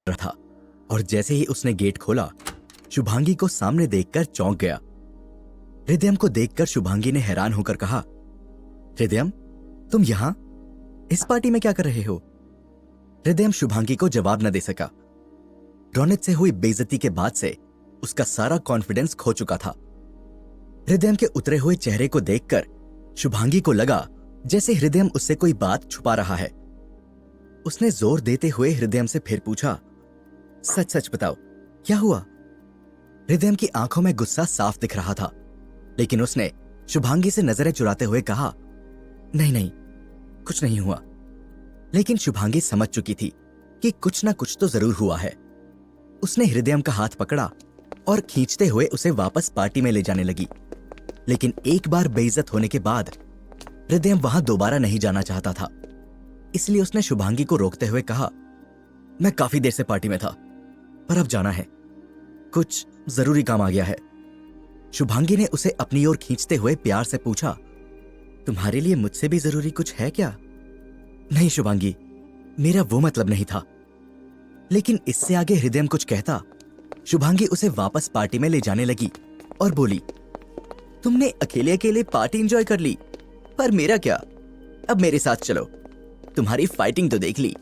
रहा था और जैसे ही उसने गेट खोला, शुभांगी को सामने देखकर चौंक गया। हृदयम को देखकर शुभांगी ने हैरान होकर कहा, हृदयम, तुम यहां इस पार्टी में क्या कर रहे हो? हृदयम शुभांगी को जवाब न दे सका। रौनक से हुई बेइज्जती के बाद से उसका सारा कॉन्फिडेंस खो चुका था। हृदयम के उतरे हुए चेहरे को देखकर शुभांगी को लगा जैसे हृदयम उससे कोई बात छुपा रहा है। उसने जोर देते हुए हृदयम से फिर पूछा, सच सच बताओ, क्या हुआ? हृदयम की आंखों में गुस्सा साफ दिख रहा था, लेकिन उसने शुभांगी से नजरें चुराते हुए कहा, नहीं नहीं, कुछ नहीं हुआ। लेकिन शुभांगी समझ चुकी थी कि कुछ ना कुछ तो जरूर हुआ है। उसने हृदयम का हाथ पकड़ा और खींचते हुए उसे वापस पार्टी में ले जाने लगी। लेकिन एक बार बेइज्जत होने के बाद हृदयम वहां दोबारा नहीं जाना चाहता था। इसलिए उसने शुभांगी को रोकते हुए कहा, मैं काफी देर से पार्टी में था, पर अब जाना है, कुछ जरूरी काम आ गया है। शुभांगी ने उसे अपनी ओर खींचते हुए प्यार से पूछा, तुम्हारे लिए मुझसे भी जरूरी कुछ है क्या? नहीं शुभांगी, मेरा वो मतलब नहीं था। लेकिन इससे आगे हृदयम कुछ कहता, शुभांगी उसे वापस पार्टी में ले जाने लगी और बोली, तुमने अकेले अकेले पार्टी एंजॉय कर ली, पर मेरा क्या? अब मेरे साथ चलो, तुम्हारी फाइटिंग तो देख ली,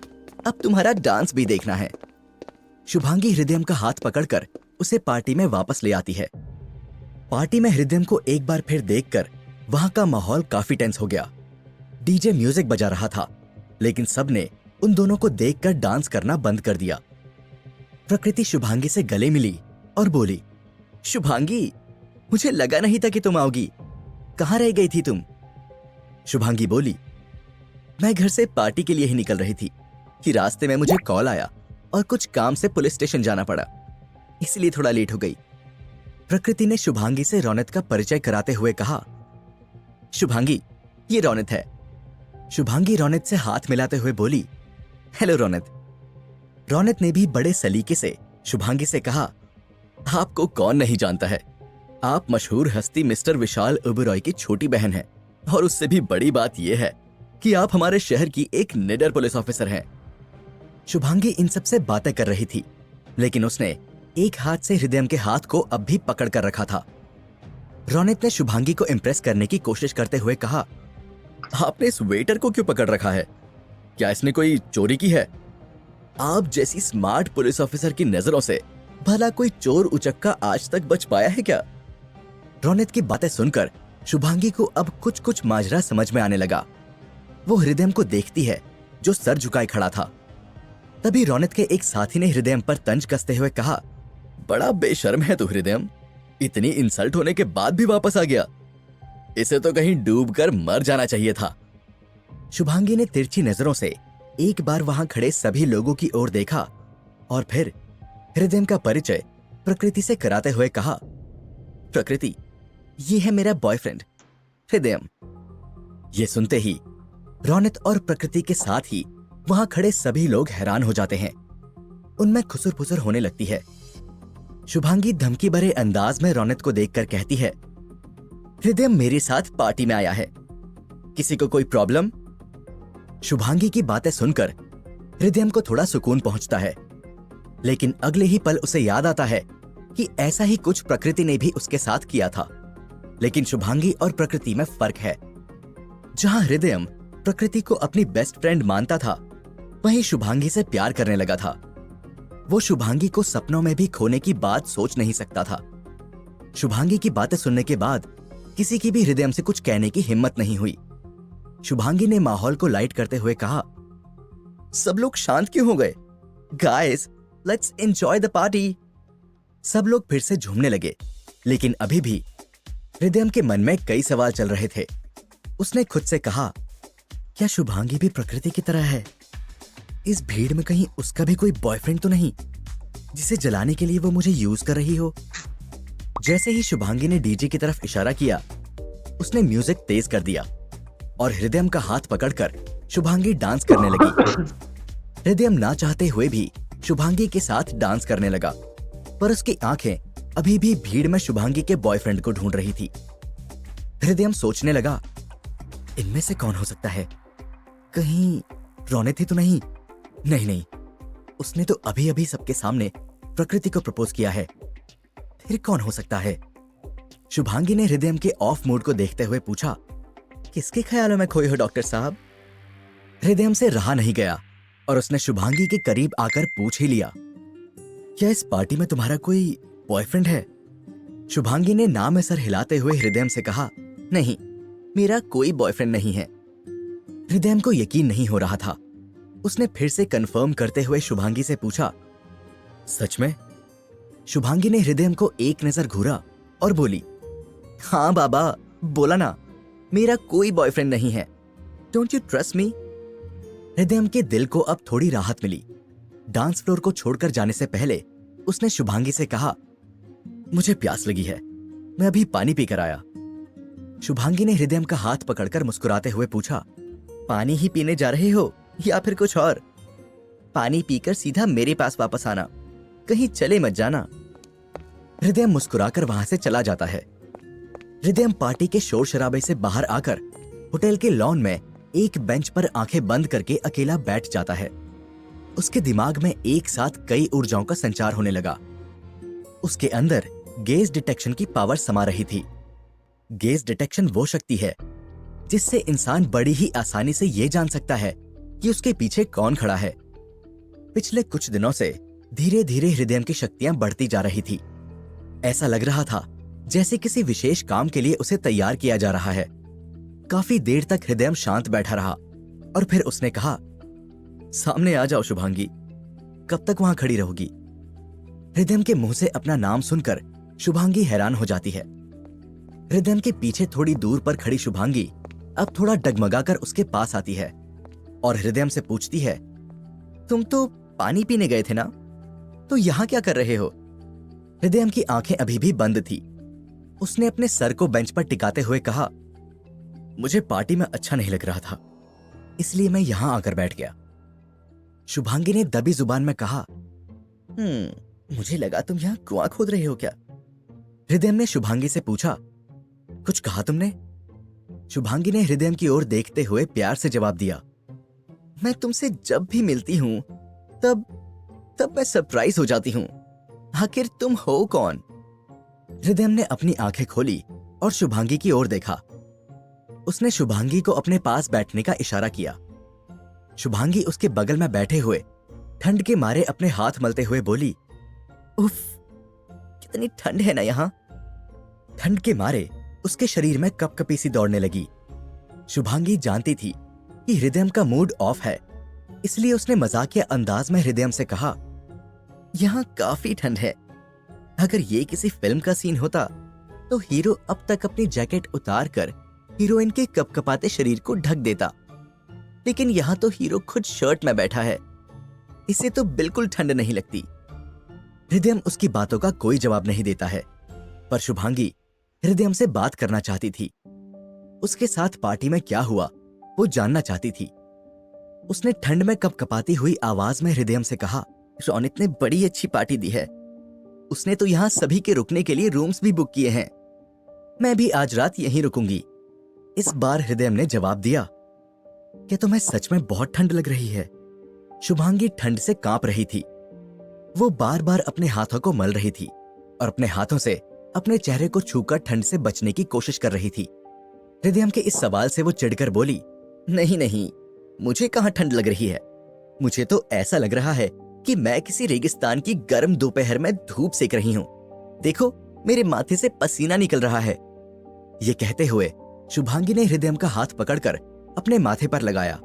अब तुम्हारा डांस भी देखना है। शुभांगी हृदयम का हाथ पकड़कर उसे पार्टी में वापस ले आती है। पार्टी में हृदयम को एक बार फिर देखकर वहां का माहौल काफी टेंस हो गया। डीजे म्यूजिक बजा रहा था, लेकिन सबने उन दोनों को देखकर डांस करना बंद कर दिया। प्रकृति शुभांगी से गले मिली और बोली, शुभांगी, मुझे लगा नहीं था कि तुम आओगी, कहां रह गई थी तुम? शुभांगी बोली, मैं घर से पार्टी के लिए ही निकल रही थी कि रास्ते में मुझे कॉल आया और कुछ काम से पुलिस स्टेशन जाना पड़ा, इसलिए थोड़ा लेट हो गई। प्रकृति ने शुभांगी से रौनक का परिचय कराते हुए कहा, शुभांगी, ये रौनक है। शुभांगी रौनक से हाथ मिलाते हुए बोली, हेलो रौनक। रौनक ने भी बड़े सलीके से शुभांगी से कहा, आपको कौन नहीं जानता है, आप मशहूर हस्ती मिस्टर विशाल ओबेरॉय की छोटी बहन हैं, और उससे भी बड़ी बात यह है कि आप हमारे शहर की एक निडर पुलिस ऑफिसर हैं। शुभांगी इन सब से बातें कर रही थी, लेकिन उसने एक हाथ से हृदयम के हाथ को अब भी पकड़ कर रखा था। रौनक ने शुभांगी को इम्प्रेस करने की कोशिश करते हुए कहा, आपने इस वेटर को क्यों पकड़ रखा है? क्या इसने कोई चोरी की है? आप जैसी स्मार्ट पुलिस ऑफिसर की नजरों से भला कोई चोर उचक्का आज तक बच पाया है क्या? रौनक की बातें सुनकर शुभांगी को अब कुछ कुछ माजरा समझ में आने लगा। वो हृदयम को देखती है जो सर झुकाए खड़ा था। तभी रौनक के एक साथी ने हृदयम पर तंज कसते हुए कहा, बड़ा बेशर्म है तू हृदयम, इतनी इंसल्ट होने के बाद भी वापस आ गया, इसे तो कहीं डूबकर मर जाना चाहिए था। शुभांगी ने तिरछी नजरों से एक बार वहां खड़े सभी लोगों की ओर देखा और फिर हृदयम का परिचय प्रकृति से कराते हुए कहा, प्रकृति, ये है मेरा बॉयफ्रेंड हृदयम। ये सुनते ही रौनक और प्रकृति के साथ ही वहां खड़े सभी लोग हैरान हो जाते हैं। उनमें खुसुर-फुसुर होने लगती है। शुभांगी धमकी भरे अंदाज में रौनक को देखकर कहती है, हृदयम मेरे साथ पार्टी में आया है, किसी को कोई प्रॉब्लम? शुभांगी की बातें सुनकर हृदयम को थोड़ा सुकून पहुंचता है, लेकिन अगले ही पल उसे याद आता है कि ऐसा ही कुछ प्रकृति ने भी उसके साथ किया था। लेकिन शुभांगी और प्रकृति में फर्क है। जहां हृदयम प्रकृति को अपनी बेस्ट फ्रेंड मानता था, वहीं शुभांगी से प्यार करने लगा था। वो शुभांगी को सपनों में भी खोने की बात सोच नहीं सकता था। शुभांगी की बातें सुनने के बाद किसी की भी हृदयम से कुछ कहने की हिम्मत नहीं हुई। शुभांगी ने माहौल को लाइट करते हुए कहा, सब लोग शांत क्यों हो गए? Guys, let's enjoy the party. सब लोग फिर से झूमने लगे, लेकिन अभी भी हृदयम के मन में कई सवाल चल रहे थे। उसने खुद से कहा, क्या शुभांगी भी प्रकृति की तरह है? इस भीड़ में कहीं उसका भी कोई बॉयफ्रेंड तो नहीं जिसे जलाने के लिए वो मुझे यूज कर रही हो? जैसे ही शुभांगी ने डीजे की तरफ इशारा किया, उसने म्यूजिक तेज कर दिया और हृदयम का हाथ पकड़कर शुभांगी डांस करने लगी। हृदयम ना चाहते हुए भी शुभांगी के साथ डांस करने लगा, पर उसकी आंखें अभी भी भीड़ में शुभांगी के बॉयफ्रेंड को ढूंढ रही थी। हृदयम सोचने लगा, इनमें से कौन हो सकता है? कहीं रौनक ही तो नहीं? नहीं, उसने तो अभी अभी सबके सामने प्रकृति को प्रपोज किया है, फिर कौन हो सकता है? शुभांगी ने हृदयम के ऑफ मूड को देखते हुए पूछा, किसके ख्यालों में खोए हो डॉक्टर साहब? हृदयम से रहा नहीं गया और उसने शुभांगी के करीब आकर पूछ ही लिया, क्या इस पार्टी में तुम्हारा कोई बॉयफ्रेंड है? शुभांगी ने ना में सर हिलाते हुए हृदयम से कहा, नहीं, मेरा कोई बॉयफ्रेंड नहीं है। हृदयम को यकीन नहीं हो रहा था। उसने फिर से कंफर्म करते हुए शुभांगी से पूछा, सच में? शुभांगी ने हृदयम को एक नजर घूरा और बोली, हाँ बाबा, बोला ना, मेरा कोई बॉयफ्रेंड नहीं है। Don't you trust me? Hridayam के दिल को अब थोड़ी राहत मिली। डांस फ्लोर को छोड़कर जाने से पहले उसने शुभांगी से कहा, मुझे प्यास लगी है, मैं अभी पानी पीकर आया। शुभांगी ने हृदयम का हाथ पकड़कर मुस्कुराते हुए पूछा, पानी ही पीने जा रहे हो या फिर कुछ और? पानी पीकर सीधा मेरे पास वापस आना, कहीं चले मत जाना। हृदयम मुस्कुराकर वहां से चला जाता है। हृदयम पार्टी के शोर शराबे से बाहर आकर होटल के लॉन में एक बेंच पर आंखें बंद करके अकेला बैठ जाता है। उसके दिमाग में एक साथ कई ऊर्जाओं का संचार होने लगा। उसके अंदर गेज डिटेक्शन की पावर समा रही थी। गेज डिटेक्शन वो शक्ति है जिससे इंसान बड़ी ही आसानी से ये जान सकता है कि उसके पीछे कौन खड़ा है। पिछले कुछ दिनों से धीरे धीरे हृदयम की शक्तियां बढ़ती जा रही थी। ऐसा लग रहा था जैसे किसी विशेष काम के लिए उसे तैयार किया जा रहा है। काफी देर तक हृदयम शांत बैठा रहा और फिर उसने कहा, सामने आ जाओ शुभांगी, कब तक वहां खड़ी रहोगी? हृदयम के मुंह से अपना नाम सुनकर शुभांगी हैरान हो जाती है। हृदयम के पीछे थोड़ी दूर पर खड़ी शुभांगी अब थोड़ा डगमगाकर उसके पास आती है और हृदयम से पूछती है, तुम तो पानी पीने गए थे ना, तो यहां क्या कर रहे हो? हृदयम की आंखें अभी भी बंद थी। उसने अपने सर को बेंच पर टिकाते हुए कहा, मुझे पार्टी में अच्छा नहीं लग रहा था, इसलिए मैं यहां आकर बैठ गया। शुभांगी ने दबी जुबान में कहा, मुझे लगा तुम यहां कुआं खोद रहे हो क्या? हृदयम ने शुभांगी से पूछा, कुछ कहा तुमने? शुभांगी ने हृदयम की ओर देखते हुए प्यार से जवाब दिया, मैं तुमसे जब भी मिलती हूं तब मैं सरप्राइज हो जाती हूं। आखिर तुम हो कौन? हृदयम ने अपनी आंखें खोली और शुभांगी की ओर देखा। उसने शुभांगी को अपने पास बैठने का इशारा किया। शुभांगी उसके बगल में बैठे हुए ठंड के मारे अपने हाथ मलते हुए बोली, उफ, कितनी ठंड है ना यहाँ। ठंड के मारे उसके शरीर में कपकपी सी दौड़ने लगी। शुभांगी जानती थी कि हृदयम का मूड ऑफ है, इसलिए उसने मजाकिया अंदाज में हृदयम से कहा, यहाँ काफी ठंड है। अगर ये किसी फिल्म का सीन होता तो हीरो अब तक अपनी जैकेट उतार कर हीरोइन के कपकपाते शरीर को ढक देता, लेकिन यहाँ तो हीरो खुद शर्ट में बैठा है, इसे तो बिल्कुल ठंड नहीं लगती। हृदयम उसकी बातों का कोई जवाब नहीं देता है, पर शुभांगी हृदयम से बात करना चाहती थी। उसके साथ पार्टी में क्या हुआ वो जानना चाहती थी। उसने ठंड में कपकपाती हुई आवाज में हृदयम से कहा, रौनित ने बड़ी अच्छी पार्टी दी है, उसने तो यहाँ सभी के रुकने के लिए रूम्स भी बुक किए हैं, मैं भी आज रात यहीं रुकूंगी। इस बार हृदयम ने जवाब दिया, क्या तुम्हें सच में बहुत ठंड लग रही है? शुभांगी ठंड से कांप रही थी। वो बार बार अपने हाथों को मल रही थी और अपने हाथों से अपने चेहरे को छूकर ठंड से बचने की कोशिश कर रही थी। हृदयम के इस सवाल से वो चिढ़कर बोली, नहीं नहीं, मुझे कहां ठंड लग रही है, मुझे तो ऐसा लग रहा है कि मैं किसी रेगिस्तान की गर्म दोपहर में धूप सेक रही हूँ। देखो, मेरे माथे से पसीना निकल रहा है। ये कहते हुए शुभांगी ने हृदयम का हाथ पकड़कर अपने माथे पर लगाया।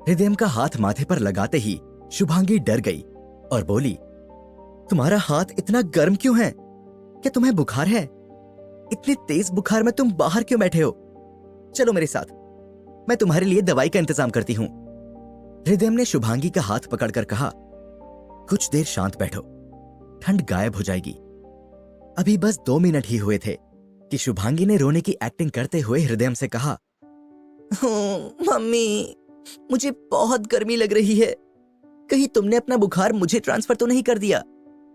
हृदयम का हाथ माथे पर लगाते ही शुभांगी डर गई और बोली, तुम्हारा हाथ इतना गर्म क्यों है? क्या तुम्हें बुखार है? इतने तेज बुखार में तुम बाहर क्यों बैठे हो? चलो मेरे साथ, मैं तुम्हारे लिए दवाई का इंतजाम करती हूँ। हृदयम ने शुभांगी का हाथ पकड़कर कहा, कुछ देर शांत बैठो, ठंड गायब हो जाएगी। अभी बस 2 मिनट ही हुए थे कि शुभांगी ने रोने की एक्टिंग करते हुए हृदयम से कहा, मम्मी, मुझे बहुत गर्मी लग रही है, कहीं तुमने अपना बुखार मुझे ट्रांसफर तो नहीं कर दिया?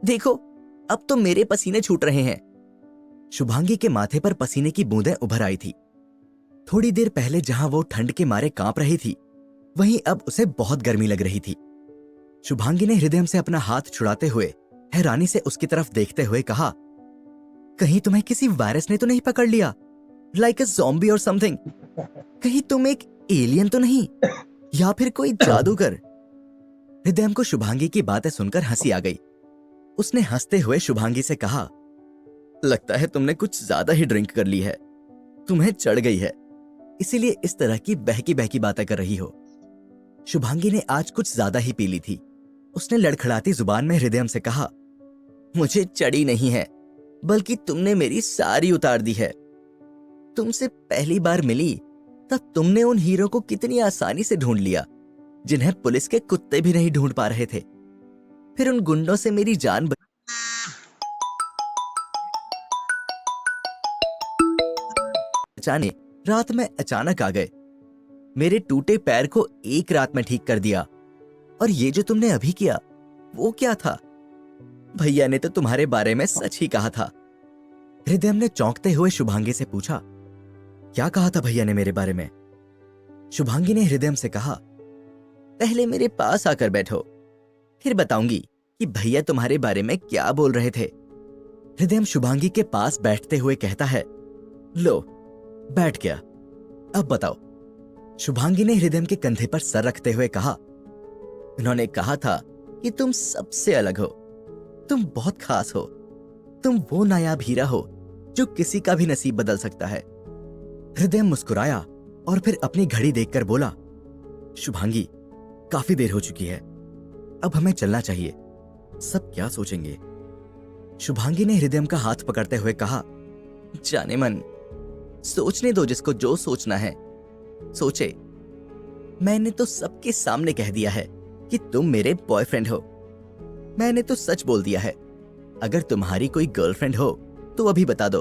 देखो, अब तो मेरे पसीने छूट रहे हैं। शुभांगी के माथे पर पसीने की बूंदें उभर आई थी। थोड़ी देर पहले जहां वो ठंड के मारे कांप रही थी, वहीं अब उसे बहुत गर्मी लग रही थी। शुभांगी ने हृदयम से अपना हाथ छुड़ाते हुए हैरानी से उसकी तरफ देखते हुए कहा, कहीं तुम्हें किसी वायरस ने तो नहीं पकड़ लिया, लाइक अ ज़ॉम्बी और समथिंग? कहीं तुम एक एलियन तो नहीं, या फिर कोई जादूगर? हृदयम को शुभांगी की बातें सुनकर हंसी आ गई। उसने हंसते हुए शुभांगी से कहा, लगता है तुमने कुछ ज्यादा ही ड्रिंक कर ली है, तुम्हें चढ़ गई है, इसीलिए इस तरह की बहकी बहकी बातें कर रही हो। शुभांगी ने आज कुछ ज्यादा ही पी ली थी। उसने लड़खड़ाती जुबान में हृदयम से कहा, मुझे चढ़ी नहीं है, बल्कि तुमने मेरी सारी उतार दी है। तुमसे पहली बार मिली तब तुमने उन हीरो को कितनी आसानी से ढूंढ लिया जिन्हें पुलिस के कुत्ते भी नहीं ढूंढ पा रहे थे। फिर उन गुंडों से मेरी जान बचाने रात में अचानक आ गए। मेरे टूटे पैर को एक रात में ठीक कर दिया। और ये जो तुमने अभी किया वो क्या था? भैया ने तो तुम्हारे बारे में सच ही कहा था। हृदयम ने चौंकते हुए शुभांगी से पूछा, क्या कहा था भैया ने मेरे बारे में? शुभांगी ने हृदयम से कहा, पहले मेरे पास आकर बैठो, फिर बताऊंगी कि भैया तुम्हारे बारे में क्या बोल रहे थे। हृदयम शुभांगी के पास बैठते हुए कहता है, लो बैठ गया, अब बताओ। शुभांगी ने हृदयम के कंधे पर सर रखते हुए कहा, उन्होंने कहा था कि तुम सबसे अलग हो, तुम बहुत खास हो, तुम वो नायाब हीरा हो जो किसी का भी नसीब बदल सकता है। हृदयम मुस्कुराया और फिर अपनी घड़ी देखकर बोला, शुभांगी काफी देर हो चुकी है, अब हमें चलना चाहिए, सब क्या सोचेंगे। शुभांगी ने हृदयम का हाथ पकड़ते हुए कहा, जाने मन, सोचने दो जिसको जो सोचना है सोचे। मैंने तो सबके सामने कह दिया है कि तुम मेरे बॉयफ्रेंड हो। मैंने तो सच बोल दिया है, अगर तुम्हारी कोई गर्लफ्रेंड हो तो अभी बता दो,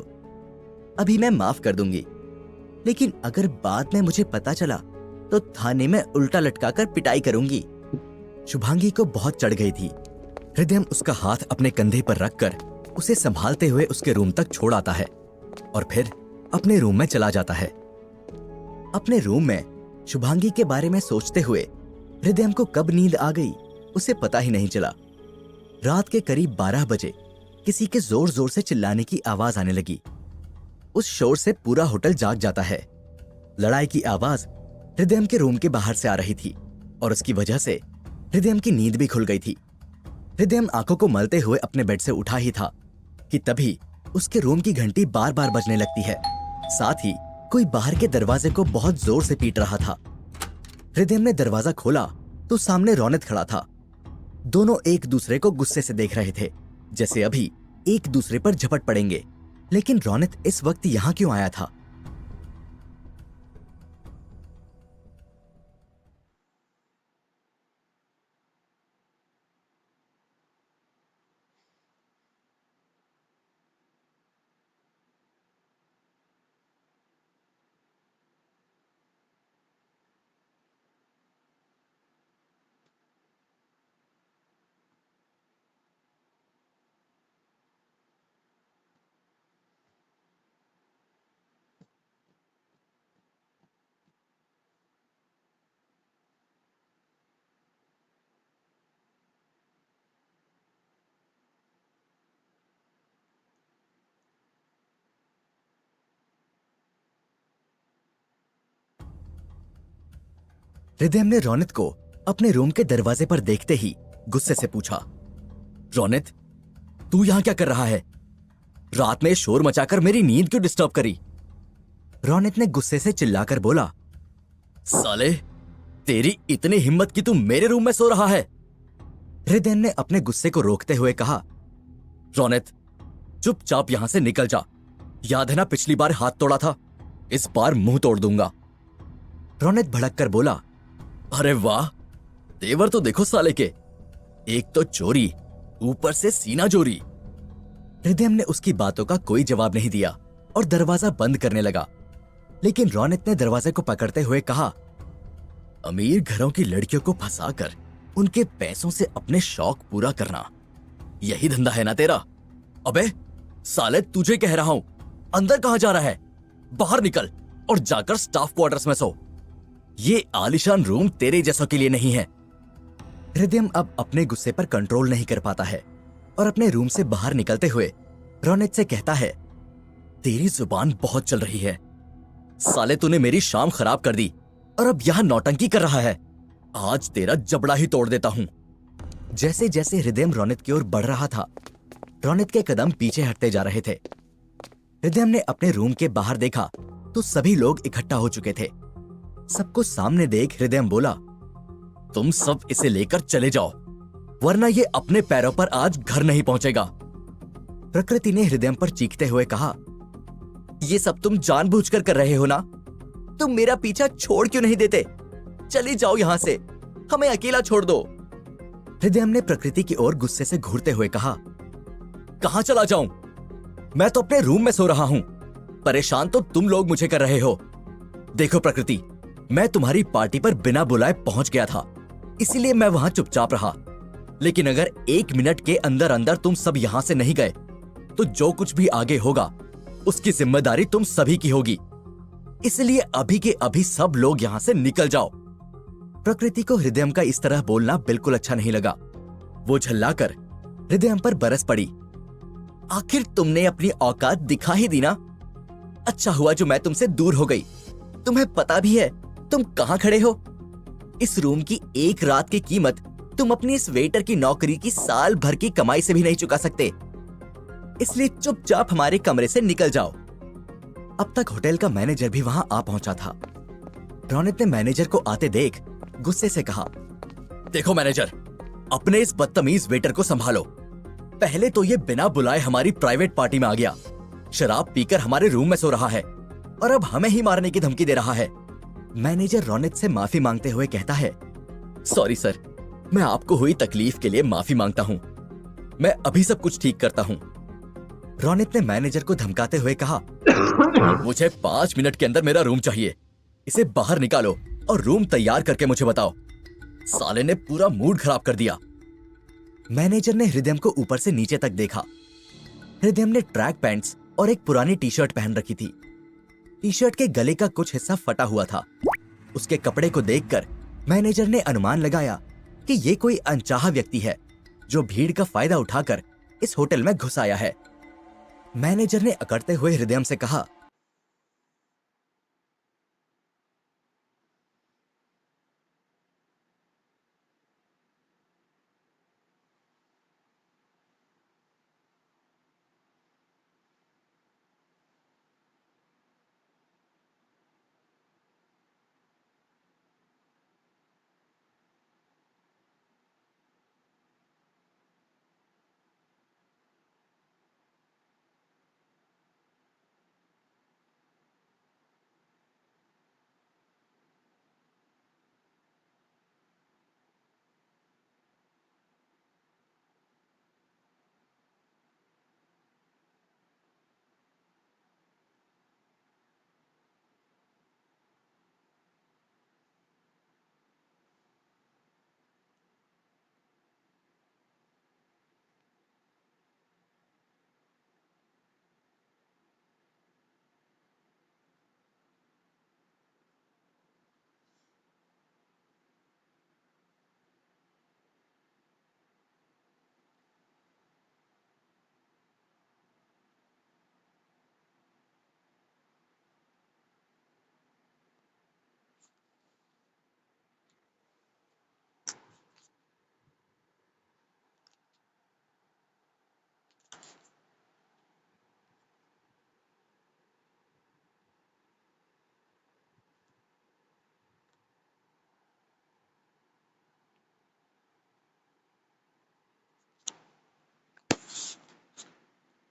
अभी मैं माफ कर दूंगी। लेकिन अगर बाद में मुझे पता चला तो थाने में उल्टा लटकाकर पिटाई करूंगी। शुभांगी को बहुत चढ़ गई थी। हृदयम उसका हाथ अपने कंधे पर रखकर उसे संभालते हुए उसके रूम तक छोड़ आता है और फिर अपने रूम में चला जाता है। अपने रूम में शुभांगी के बारे में सोचते हुए हृदयम को कब नींद आ गई उसे पता ही नहीं चला। रात के करीब 12 बजे किसी के जोर जोर से चिल्लाने की आवाज आने लगी। उस शोर से पूरा होटल जाग जाता है। लड़ाई की आवाज हृदयम के रूम के बाहर से आ रही थी और उसकी वजह से हृदयम की नींद भी खुल गई थी। हृदयम आंखों को मलते हुए अपने बेड से उठा ही था कि तभी उसके रूम की घंटी बार बार बजने लगती है। साथ ही कोई बाहर के दरवाजे को बहुत जोर से पीट रहा था। हृदयम ने दरवाजा खोला तो सामने रौनक खड़ा था। दोनों एक दूसरे को गुस्से से देख रहे थे, जैसे अभी एक दूसरे पर झपट पड़ेंगे। लेकिन रौनक इस वक्त यहां क्यों आया था? हृदयम ने रौनक को अपने रूम के दरवाजे पर देखते ही गुस्से से पूछा, रौनक तू यहां क्या कर रहा है? रात में शोर मचाकर मेरी नींद क्यों डिस्टर्ब करी? रौनक ने गुस्से से चिल्लाकर बोला, साले तेरी इतनी हिम्मत कि तू मेरे रूम में सो रहा है? हृदयम ने अपने गुस्से को रोकते हुए कहा, रौनक चुपचाप यहां से निकल जा। याद है ना पिछली बार हाथ तोड़ा था, इस बार मुंह तोड़ दूंगा। रौनक भड़क कर बोला, अरे वाह, तेवर तो देखो साले के, एक तो चोरी ऊपर से सीना जोरी। हृदयम ने उसकी बातों का कोई जवाब नहीं दिया और दरवाजा बंद करने लगा। लेकिन रौनक ने दरवाजे को पकड़ते हुए कहा, अमीर घरों की लड़कियों को फंसाकर उनके पैसों से अपने शौक पूरा करना, यही धंधा है ना तेरा? अबे साले तुझे कह रहा हूं, अंदर कहां जा रहा है? बाहर निकल और जाकर स्टाफ क्वार्टर्स में सो। ये आलीशान रूम तेरे जैसों के लिए नहीं है। हृदयम अब अपने गुस्से पर कंट्रोल नहीं कर पाता है और अपने रूम से बाहर निकलते हुए रोनित से कहता है, तेरी जुबान बहुत चल रही है। साले तूने मेरी शाम खराब कर दी और अब यहां नौटंकी कर रहा है। आज तेरा जबड़ा ही तोड़ देता हूं। जैसे जैसे हृदयम रोनित की ओर बढ़ रहा था, रोनित के कदम पीछे हटते जा रहे थे। हृदयम ने अपने रूम के बाहर देखा तो सभी लोग इकट्ठा हो चुके थे। सबको सामने देख हृदयम बोला, तुम सब इसे लेकर चले जाओ, वरना ये अपने पैरों पर आज घर नहीं पहुंचेगा। प्रकृति ने हृदयम पर चीखते हुए कहा, ये सब तुम जानबूझकर कर रहे हो ना? तुम मेरा पीछा छोड़ क्यों नहीं देते? चले जाओ यहां से, हमें अकेला छोड़ दो। हृदयम ने प्रकृति की ओर गुस्से से घूरते हुए कहा, कहां चला जाऊं? मैं तो अपने रूम में सो रहा हूं। परेशान तो तुम लोग मुझे कर रहे हो। देखो प्रकृति, मैं तुम्हारी पार्टी पर बिना बुलाए पहुंच गया था, इसीलिए मैं वहां चुपचाप रहा। लेकिन अगर 1 मिनट के अंदर अंदर तुम सब यहां से नहीं गए तो जो कुछ भी आगे होगा उसकी जिम्मेदारी तुम सभी की होगी। इसलिए अभी के अभी सब लोग यहां से निकल जाओ। प्रकृति को हृदयम का इस तरह बोलना बिल्कुल अच्छा नहीं लगा। वो झल्लाकर हृदयम पर बरस पड़ी। आखिर तुमने अपनी औकात दिखा ही दी ना? अच्छा हुआ जो मैं तुमसे दूर हो गई। तुम्हें पता भी है तुम कहां खड़े हो? इस रूम की एक रात की कीमत तुम अपनी इस वेटर की नौकरी की साल भर की कमाई से भी नहीं चुका सकते। इसलिए चुपचाप हमारे कमरे से निकल जाओ। अब तक होटल का मैनेजर भी वहां आ पहुंचा था। रोनित ने मैनेजर को आते देख गुस्से से कहा, देखो मैनेजर, अपने इस बदतमीज वेटर को संभालो। पहले तो ये बिना बुलाए हमारी प्राइवेट पार्टी में आ गया, शराब पीकर हमारे रूम में सो रहा है और अब हमें ही मारने की धमकी दे रहा है। मैनेजर रोनित से माफी मांगते हुए कहता है, सॉरी सर, मैं आपको हुई तकलीफ के लिए माफी मांगता हूँ। मैं अभी सब कुछ ठीक करता हूँ। रोनित ने मैनेजर को धमकाते हुए कहा, मुझे 5 मिनट के अंदर मेरा रूम चाहिए। इसे बाहर निकालो और रूम तैयार करके मुझे बताओ। साले ने पूरा मूड खराब कर दिया। मैनेजर ने हृदयम को ऊपर से नीचे तक देखा। हृदयम ने ट्रैक पैंट्स और एक पुरानी टी शर्ट पहन रखी थी। टी शर्ट के गले का कुछ हिस्सा फटा हुआ था। उसके कपड़े को देखकर मैनेजर ने अनुमान लगाया कि ये कोई अनचाहा व्यक्ति है जो भीड़ का फायदा उठाकर इस होटल में घुस आया है। मैनेजर ने अकड़ते हुए हृदयम से कहा,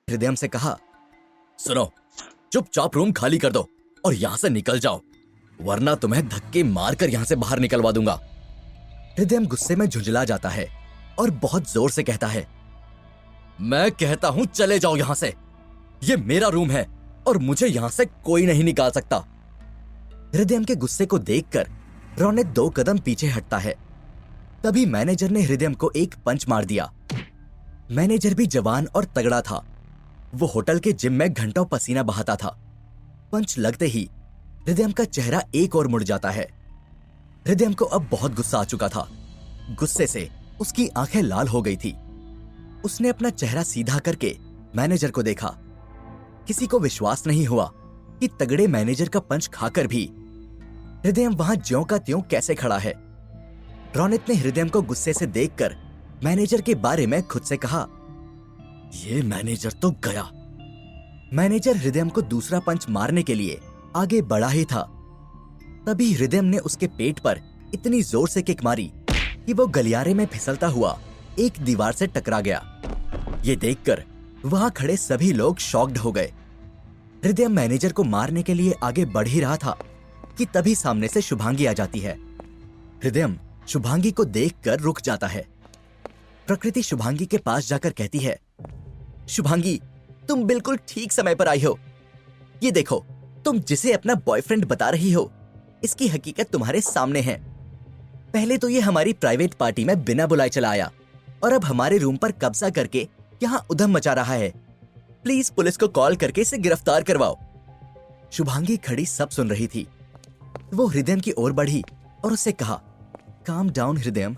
हृदयम से कहा, सुनो, चुपचाप रूम खाली कर दो और यहां से निकल जाओ, वरना तुम्हें धक्के मारकर यहां से बाहर निकलवा दूंगा। हृदयम गुस्से में झुंझला जाता है और बहुत जोर से कहता है, मैं कहता हूं चले जाओ यहां से। ये मेरा रूम है और मुझे यहां से कोई नहीं निकाल सकता। हृदयम के गुस्से को देखकर रोनित 2 कदम पीछे हटता है। तभी मैनेजर ने हृदयम को एक पंच मार दिया। मैनेजर भी जवान और तगड़ा था। वो होटल के जिम में घंटों पसीना बहाता था। पंच लगते ही हृदयम का चेहरा एक ओर मुड़ जाता है। हृदयम को अब बहुत गुस्सा आ चुका था। गुस्से से उसकी आंखें लाल हो गई थी। उसने अपना चेहरा सीधा करके मैनेजर को देखा। किसी को विश्वास नहीं हुआ कि तगड़े मैनेजर का पंच खाकर भी हृदयम वहां ज्यों का त्यों कैसे खड़ा है। रोनित ने हृदयम को गुस्से से देखकर मैनेजर के बारे में खुद से कहा, ये मैनेजर तो गया। मैनेजर हृदयम को दूसरा पंच मारने के लिए आगे बढ़ा ही था, तभी हृदयम ने उसके पेट पर इतनी जोर से किक मारी कि वो गलियारे में फिसलता हुआ एक दीवार से टकरा गया। ये देखकर वहां खड़े सभी लोग शॉक्ड हो गए। हृदयम मैनेजर को मारने के लिए आगे बढ़ ही रहा था कि तभी सामने से शुभांगी आ जाती है। हृदयम शुभांगी को देखकर रुक जाता है। प्रकृति शुभांगी के पास जाकर कहती है, शुभांगी, तुम बिल्कुल ठीक समय पर आई हो। ये देखो, तुम जिसे अपना बॉयफ्रेंड बता रही हो, इसकी हकीकत तुम्हारे सामने है। पहले तो ये हमारी प्राइवेट पार्टी में बिना बुलाए चला आया और अब हमारे रूम पर कब्जा करके यहाँ उधम मचा रहा है। प्लीज पुलिस को कॉल करके इसे गिरफ्तार करवाओ। शुभांगी खड़ी सब सुन रही थी। वो हृदयम की ओर बढ़ी और उससे कहा, काम डाउन हृदयम।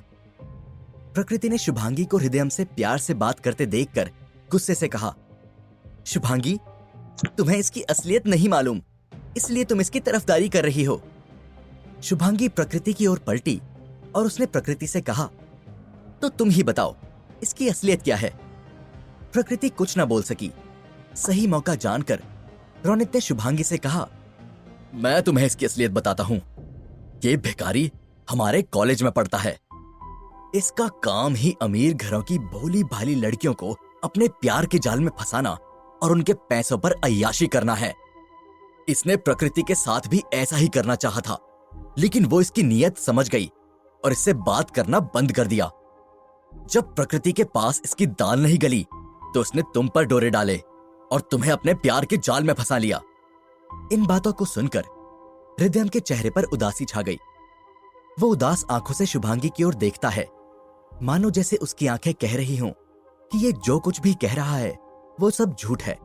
प्रकृति ने शुभांगी को हृदयम से प्यार से बात करते देखकर गुस्से से कहा, शुभांगी, तुम्हें इसकी असलियत नहीं मालूम, इसलिए तुम इसकी तरफदारी कर रही हो। शुभांगी प्रकृति की ओर पलटी और उसने प्रकृति से कहा, तो तुम ही बताओ, इसकी असलियत क्या है। प्रकृति कुछ ना बोल सकी। सही मौका जानकर रोनित ने शुभांगी से कहा, मैं तुम्हें इसकी असलियत बताता हूं। ये भिखारी हमारे कॉलेज में पढ़ता है। इसका काम ही अमीर घरों की भोली भाली लड़कियों को अपने प्यार के जाल में फंसाना और उनके पैसों पर अय्याशी करना है। इसने प्रकृति के साथ भी ऐसा ही करना चाहा था, लेकिन वो इसकी नीयत समझ गई और इससे बात करना बंद कर दिया। जब प्रकृति के पास इसकी दाल नहीं गली तो उसने तुम पर डोरे डाले और तुम्हें अपने प्यार के जाल में फंसा लिया। इन बातों को सुनकर हृदयम के चेहरे पर उदासी छा गई। वो उदास आंखों से शुभांगी की ओर देखता है, मानो जैसे उसकी आंखें कह रही हों कि ये जो कुछ भी कह रहा है वो सब झूठ है।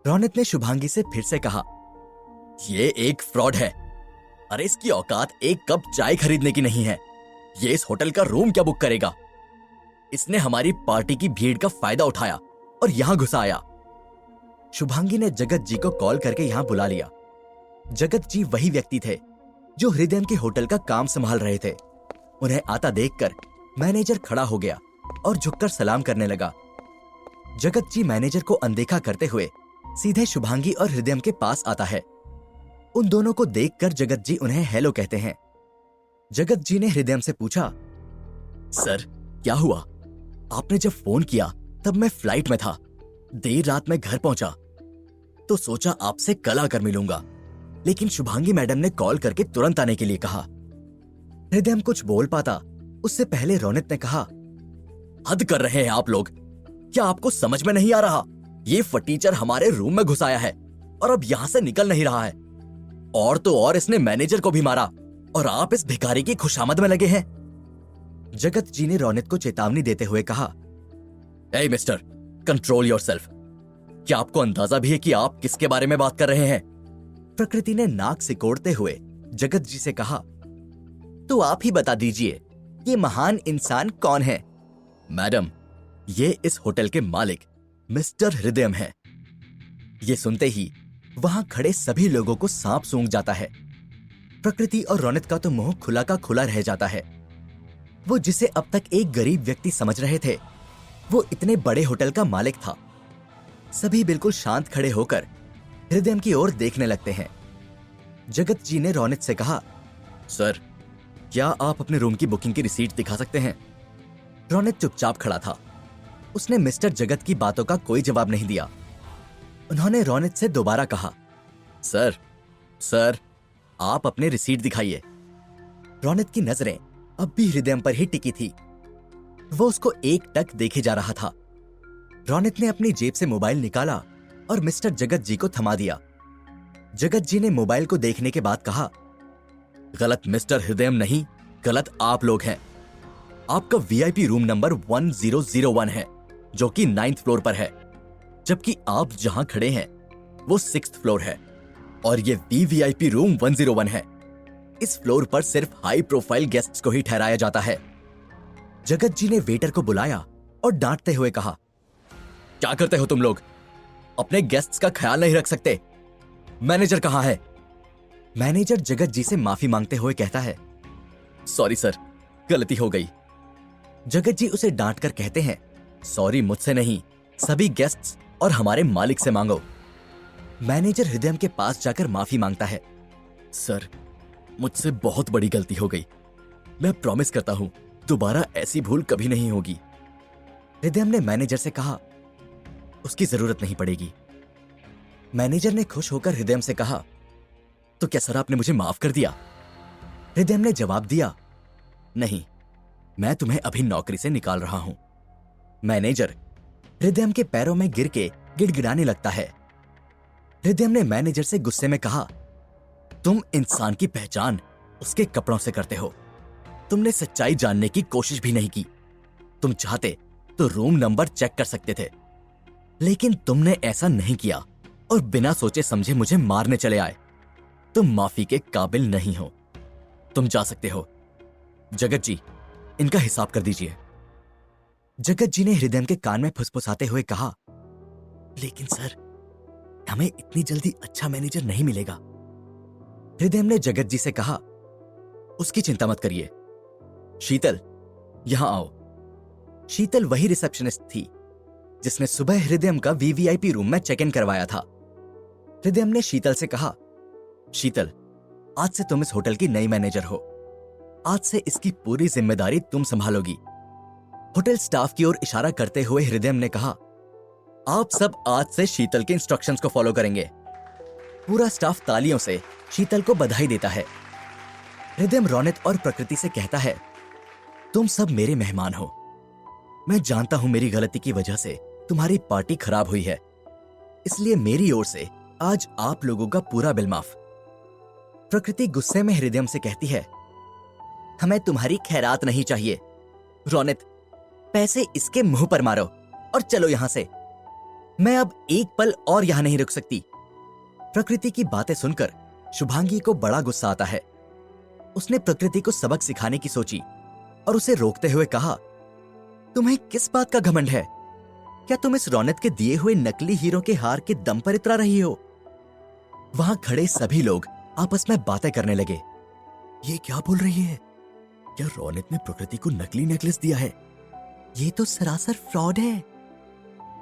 रोनित ने शुभांगी से फिर से कहा, ये एक फ्रॉड है। अरे इसकी औकात एक कप चाय खरीदने की नहीं है। ये इस होटल का रूम क्या बुक करेगा। इसने हमारी पार्टी की भीड़ का फायदा उठाया और यहां घुसा आया। शुभांगी ने जगत जी को कॉल करके यहां बुला लिया। जगत जी वही व्यक्ति थे जो हृदयम के होटल का काम संभाल रहे थे। उन्हें आता देखकर मैनेजर खड़ा हो गया और झुककर सलाम करने लगा। जगत जी मैनेजर को अनदेखा करते हुए सीधे शुभांगी और हृदयम के पास आता है। उन दोनों को देखकर जगत जी उन्हें हेलो कहते हैं। जगत जी ने हृदयम से पूछा, सर क्या हुआ? आपने जब फोन किया तब मैं फ्लाइट में था। देर रात में घर पहुंचा तो सोचा आपसे कल आकर मिलूंगा, लेकिन शुभांगी मैडम ने कॉल करके तुरंत आने के लिए कहा। हृदयम कुछ बोल पाता उससे पहले रोनित ने कहा, हद कर रहे हैं आप लोग। क्या आपको समझ में नहीं आ रहा? ये फटीचर हमारे रूम में घुस आया है और अब यहां से निकल नहीं रहा है। और तो और इसने मैनेजर को भी मारा और आप इस भिखारी की खुशामद में लगे हैं। जगत जी ने रोनित को चेतावनी देते हुए कहा, ए मिस्टर, कंट्रोल योरसेल्फ। क्या आपको अंदाजा भी है कि आप किसके बारे में बात कर रहे हैं? प्रकृति ने नाक सिकोड़ते हुए जगत जी से कहा, तो आप ही बता दीजिए ये महान इंसान कौन है? मैडम, ये इस होटल के मालिक मिस्टर हृदयम है। ये सुनते ही वहां खड़े सभी लोगों को सांप सूंघ जाता है। प्रकृति और रोनित का तो मुंह खुला का खुला रह जाता है। वो जिसे अब तक एक गरीब व्यक्ति समझ रहे थे, वो इतने बड़े होटल का मालिक था। सभी बिल्कुल शांत खड़े होकर हृदयम की ओर देखने लगते हैं। जगत जी ने रोनित से कहा, सर क्या आप अपने रूम की बुकिंग की रिसीट दिखा सकते हैं? रोनित चुपचाप खड़ा था। उसने मिस्टर जगत की बातों का कोई जवाब नहीं दिया। उन्होंने रोनित से दोबारा कहा, सर आप अपने रिसीट दिखाइए। रोनित की नजरें अब भी हृदयम पर ही टिकी थी। वो उसको एक टक देखे जा रहा था। रोनित ने अपनी जेब से मोबाइल निकाला और मिस्टर जगत जी को थमा दिया। जगत जी ने मोबाइल को देखने के बाद कहा, गलत मिस्टर हृदयम नहीं, गलत आप लोग हैं। आपका वीआईपी रूम नंबर 1001 है, जो कि 9th फ्लोर पर है, जबकि आप जहां खड़े हैं वो 6th फ्लोर है और ये वीवीआईपी रूम 101 है। इस फ्लोर पर सिर्फ हाई प्रोफाइल गेस्ट्स को ही ठहराया जाता है। जगत जी ने वेटर को बुलाया और डांटते हुए कहा, क्या करते हो तुम लोग? अपने गेस्ट्स का ख्याल नहीं रख सकते। मैनेजर कहाँ है? मैनेजर जगत जी से माफी मांगते हुए कहता है, सॉरी सर, गलती हो गई। जगत जी उसे डांट कर कहते हैं, सॉरी मुझसे नहीं, सभी गेस्ट्स और हमारे मालिक से मांगो। मैनेजर हृदयम के पास जाकर माफी मांगता है, सर मुझसे बहुत बड़ी गलती हो गई, मैं प्रॉमिस करता हूं दोबारा ऐसी भूल कभी नहीं होगी। हृदयम ने मैनेजर से कहा, उसकी जरूरत नहीं पड़ेगी। मैनेजर ने खुश होकर हृदयम से कहा, तो क्या सर आपने मुझे माफ कर दिया? हृदयम ने जवाब दिया, नहीं, मैं तुम्हें अभी नौकरी से निकाल रहा हूं। मैनेजर हृदयम के पैरों में गिर के गिड़गिड़ाने लगता है। हृदयम ने मैनेजर से गुस्से में कहा, तुम इंसान की पहचान उसके कपड़ों से करते हो। तुमने सच्चाई जानने की कोशिश भी नहीं की। तुम चाहते तो रूम नंबर चेक कर सकते थे, लेकिन तुमने ऐसा नहीं किया और बिना सोचे समझे मुझे मारने चले आए। तुम माफी के काबिल नहीं हो। तुम जा सकते हो। जगत जी, इनका हिसाब कर दीजिए। जगत जी ने हृदयम के कान में फुसफुसाते हुए कहा, लेकिन सर, हमें इतनी जल्दी अच्छा मैनेजर नहीं मिलेगा। हृदयम ने जगत जी से कहा, उसकी चिंता मत करिए। शीतल, यहां आओ। शीतल वही रिसेप्शनिस्ट थी जिसने सुबह हृदयम का वीवीआईपी रूम में चेक इन करवाया था। हृदयम ने शीतल से कहा, शीतल, आज से तुम इस होटल की नई मैनेजर हो। आज से इसकी पूरी जिम्मेदारी तुम संभालोगी। होटल स्टाफ की ओर इशारा करते हुए हृदयम ने कहा, आप सब आज से शीतल के इंस्ट्रक्शंस को फॉलो करेंगे। पूरा स्टाफ तालियों से शीतल को बधाई देता है। हृदयम रौनक और प्रकृति से कहता है, तुम सब मेरे मेहमान हो। मैं जानता हूं मेरी गलती की वजह से तुम्हारी पार्टी खराब हुई है, इसलिए मेरी ओर से आज आप लोगों का पूरा बिल माफ। प्रकृति गुस्से में हृदयम से कहती है, हमें तुम्हारी खैरात नहीं चाहिए। रौनक, पैसे इसके मुंह पर मारो और चलो यहां से। मैं अब एक पल और यहां नहीं रुक सकती। प्रकृति की बातें सुनकर शुभांगी को बड़ा गुस्सा आता है। उसने प्रकृति को सबक सिखाने की सोची और उसे रोकते हुए कहा, तुम्हें किस बात का घमंड है? क्या तुम इस रौनक के दिए हुए नकली हीरो के हार के दम पर इतरा रही हो? वहां खड़े सभी लोग आपस में बातें करने लगे। ये क्या बोल रही है? क्या रौनक ने प्रकृति को नकली नेकलेस दिया है? ये तो सरासर फ्रॉड है।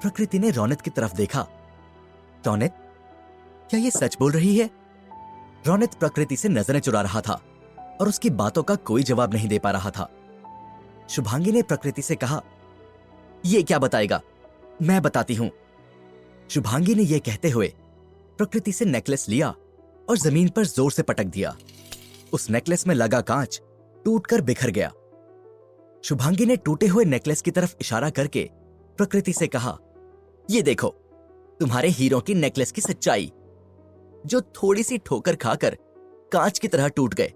प्रकृति ने रौनक की तरफ देखा। रौनक, क्या ये सच बोल रही है? रौनक प्रकृति से नजरें चुरा रहा था और उसकी बातों का कोई जवाब नहीं दे पा रहा था। शुभांगी ने प्रकृति से कहा, ये क्या बताएगा? मैं बताती हूं। शुभांगी ने यह कहते हुए प्रकृति से नेकलेस लिया और जमीन पर जोर से पटक दिया। उस नेकलेस में लगा कांच टूटकर बिखर गया। शुभांगी ने टूटे हुए नेकलेस की तरफ इशारा करके प्रकृति से कहा, ये देखो तुम्हारे हीरो की नेकलेस की सच्चाई, जो थोड़ी सी ठोकर खाकर कांच की तरह टूट गए।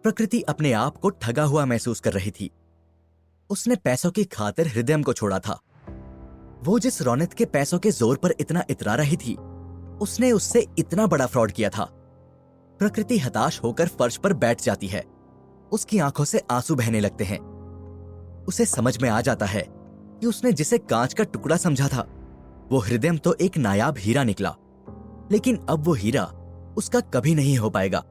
प्रकृति अपने आप को ठगा हुआ महसूस कर रही थी। उसने पैसों की खातिर हृदयम को छोड़ा था। वो जिस रौनक के पैसों के जोर पर इतना इतरा रही थी, उसने उससे इतना बड़ा फ्रॉड किया था। प्रकृति हताश होकर फर्श पर बैठ जाती है। उसकी आंखों से आंसू बहने लगते हैं। उसे समझ में आ जाता है कि उसने जिसे कांच का टुकड़ा समझा था, वो हृदयम तो एक नायाब हीरा निकला, लेकिन अब वो हीरा उसका कभी नहीं हो पाएगा।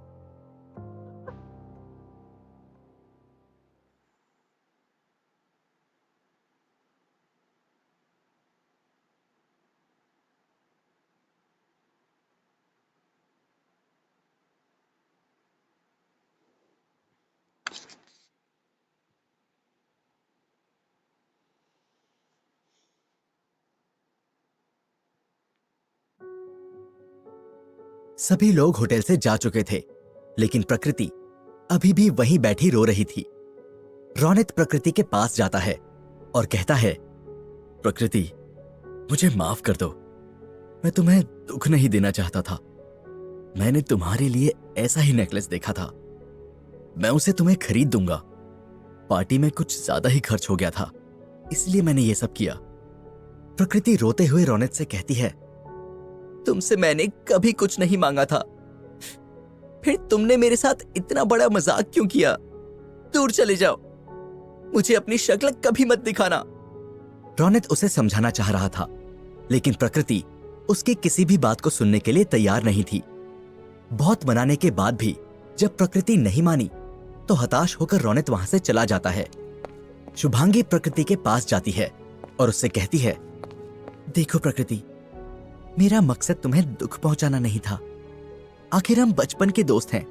सभी लोग होटल से जा चुके थे, लेकिन प्रकृति अभी भी वहीं बैठी रो रही थी। रौनक प्रकृति के पास जाता है और कहता है, प्रकृति, मुझे माफ कर दो। मैं तुम्हें दुख नहीं देना चाहता था। मैंने तुम्हारे लिए ऐसा ही नेकलेस देखा था। मैं उसे तुम्हें खरीद दूंगा। पार्टी में कुछ ज्यादा ही खर्च हो गया था, इसलिए मैंने ये सब किया। प्रकृति रोते हुए रौनक से कहती है, तुमसे मैंने कभी कुछ नहीं मांगा था, फिर तुमने मेरे साथ इतना बड़ा मजाक क्यों किया? दूर चले जाओ। मुझे अपनी शक्ल कभी मत दिखाना। रौनक उसे समझाना चाह रहा था, लेकिन प्रकृति उसकी किसी भी बात को सुनने के लिए तैयार नहीं थी। बहुत मनाने के बाद भी जब प्रकृति नहीं मानी तो हताश होकर रौनक वहां से चला जाता है। शुभांगी प्रकृति के पास जाती है और उससे कहती है, देखो प्रकृति, मेरा मकसद तुम्हें दुख पहुंचाना नहीं था। आखिर हम बचपन के दोस्त हैं।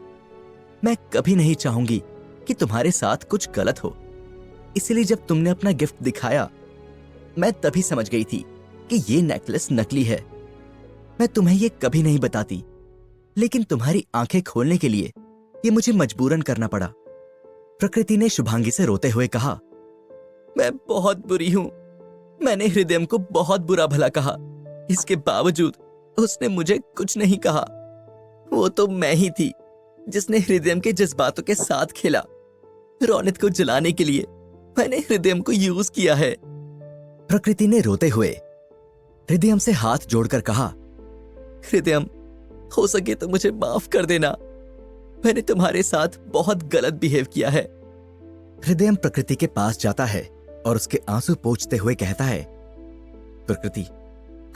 मैं कभी नहीं चाहूंगी कि तुम्हारे साथ कुछ गलत हो। इसलिए जब तुमने अपना गिफ्ट दिखाया, मैं तभी समझ गई थी कि ये नेकलेस नकली है। मैं तुम्हें ये कभी नहीं बताती, लेकिन तुम्हारी आंखें खोलने के लिए ये मुझे मजबूरन करना पड़ा। प्रकृति ने शुभांगी से रोते हुए कहा, मैं बहुत बुरी हूं। मैंने हृदय को बहुत बुरा भला कहा। इसके बावजूद उसने मुझे कुछ नहीं कहा। वो तो मैं ही थी जिसने हृदय के जज्बातों के साथ खेला। रौनक को जलाने के लिए मैंने हृदय को यूज किया है। प्रकृति ने रोते हुए हृदय से हाथ जोड़कर कहा, हृदय, हो सके तो मुझे माफ कर देना। मैंने तुम्हारे साथ बहुत गलत बिहेव किया है। हृदय प्रकृति के पास जाता है और उसके आंसू पोंछते हुए कहता है, प्रकृति,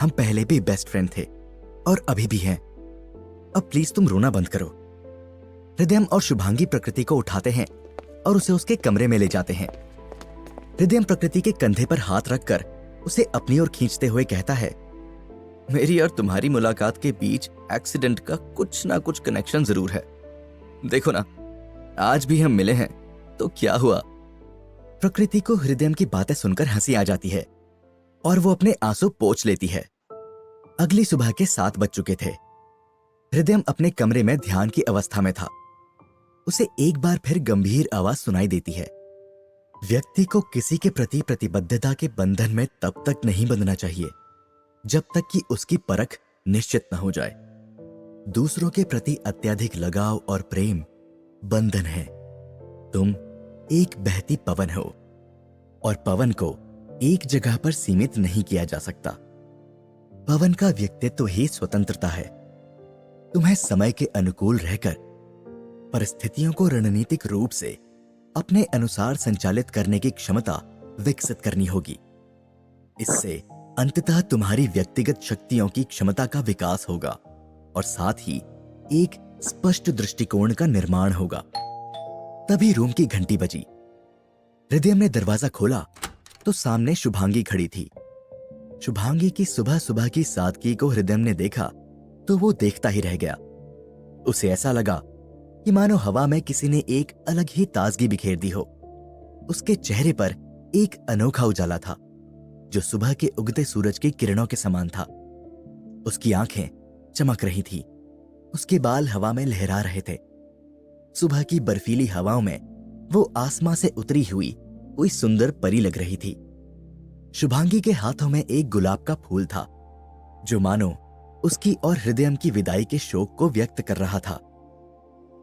हम पहले भी बेस्ट फ्रेंड थे और अभी भी हैं। अब प्लीज तुम रोना बंद करो। हृदय और शुभांगी प्रकृति को उठाते हैं और उसे उसके कमरे में ले जाते हैं। हृदय प्रकृति के कंधे पर हाथ रखकर उसे अपनी ओर खींचते हुए कहता है, मेरी और तुम्हारी मुलाकात के बीच एक्सीडेंट का कुछ ना कुछ कनेक्शन जरूर है। देखो ना, आज भी हम मिले हैं तो क्या हुआ। प्रकृति को हृदय की बातें सुनकर हंसी आ जाती है और वो अपने आंसू पोंछ लेती है। अगली सुबह के 7 बज चुके थे। हृदय अपने कमरे में ध्यान की अवस्था में था। उसे एक बार फिर गंभीर आवाज सुनाई देती है, व्यक्ति को किसी के प्रति प्रतिबद्धता के बंधन में तब तक नहीं बंधना चाहिए जब तक कि उसकी परख निश्चित न हो जाए। दूसरों के प्रति अत्यधिक लगाव और प्रेम बंधन है। तुम एक बहती पवन हो और पवन को एक जगह पर सीमित नहीं किया जा सकता। पवन का व्यक्तित्व ही स्वतंत्रता है। तुम्हें समय के अनुकूल रहकर परिस्थितियों को रणनीतिक रूप से अपने अनुसार संचालित करने की क्षमता विकसित करनी होगी। इससे अंततः तुम्हारी व्यक्तिगत शक्तियों की क्षमता का विकास होगा और साथ ही एक स्पष्ट दृष्टिकोण का निर्माण होगा। तभी रूम की घंटी बजी। हृदय ने दरवाजा खोला तो सामने शुभांगी खड़ी थी। शुभांगी की सुबह सुबह की सादगी को हृदय ने देखा तो वो देखता ही रह गया। उसे ऐसा लगा कि मानो हवा में किसी ने एक अलग ही ताजगी बिखेर दी हो। उसके चेहरे पर एक अनोखा उजाला था जो सुबह के उगते सूरज की किरणों के समान था। उसकी आंखें चमक रही थी, उसके बाल हवा में लहरा रहे थे। सुबह की बर्फीली हवाओं में वो आसमां से उतरी हुई कोई सुंदर परी लग रही थी। शुभांगी के हाथों में एक गुलाब का फूल था जो मानो उसकी और हृदय की विदाई के शोक को व्यक्त कर रहा था।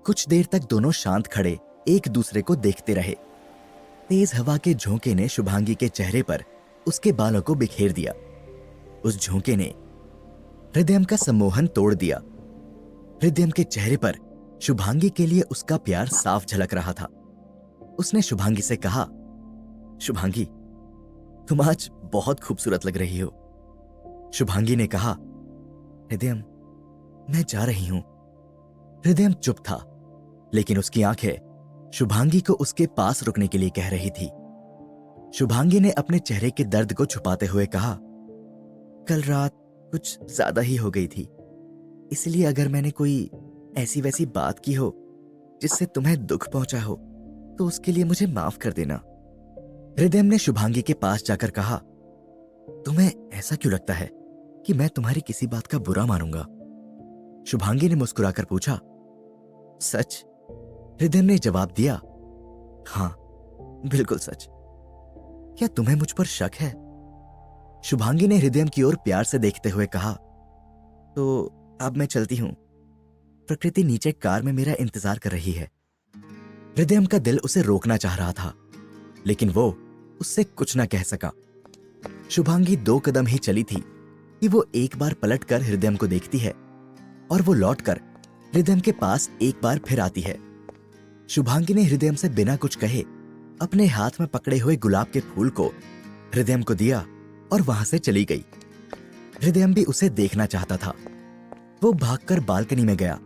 कुछ देर तक दोनों शांत खड़े एक दूसरे को देखते रहे। तेज हवा के झोंके ने शुभांगी के चेहरे पर उसके बालों को बिखेर दिया। उस झोंके ने हृदय का सम्मोहन तोड़ दिया। हृदय के चेहरे पर शुभांगी के लिए उसका प्यार साफ झलक रहा था। उसने शुभांगी से कहा, शुभांगी, तुम आज बहुत खूबसूरत लग रही हो। शुभांगी ने कहा, हृदय, मैं जा रही हूं। हृदय चुप था, लेकिन उसकी आंखें शुभांगी को उसके पास रुकने के लिए कह रही थी। शुभांगी ने अपने चेहरे के दर्द को छुपाते हुए कहा, कल रात कुछ ज्यादा ही हो गई थी, इसलिए अगर मैंने कोई ऐसी वैसी बात की हो जिससे तुम्हें दुख पहुंचा हो तो उसके लिए मुझे माफ कर देना। हृदय ने शुभांगी के पास जाकर कहा, तुम्हें ऐसा क्यों लगता है कि मैं तुम्हारी किसी बात का बुरा मानूंगा? शुभांगी ने मुस्कुराकर पूछा। सच? हृदय ने जवाब दिया, हां, बिल्कुल सच। क्या तुम्हें मुझ पर शक है? शुभांगी ने हृदय की ओर प्यार से देखते हुए कहा, तो अब मैं चलती हूं। प्रकृति नीचे कार में मेरा इंतजार कर रही है। हृदय का दिल उसे रोकना चाह रहा था, लेकिन वो उससे कुछ न कह सका। शुभांगी 2 कदम ही चली थी कि वो एक बार पलटकर हृदय को देखती है और वो लौटकर हृदय के पास एक बार फिर आती है। शुभांगी ने हृदय से बिना कुछ कहे अपने हाथ में पकड़े हुए गुलाब के फूल को हृदयम को दिया और वहां से चली गई। हृदयम भी उसे देखना चाहता था। वो भागकर बालकनी में गया।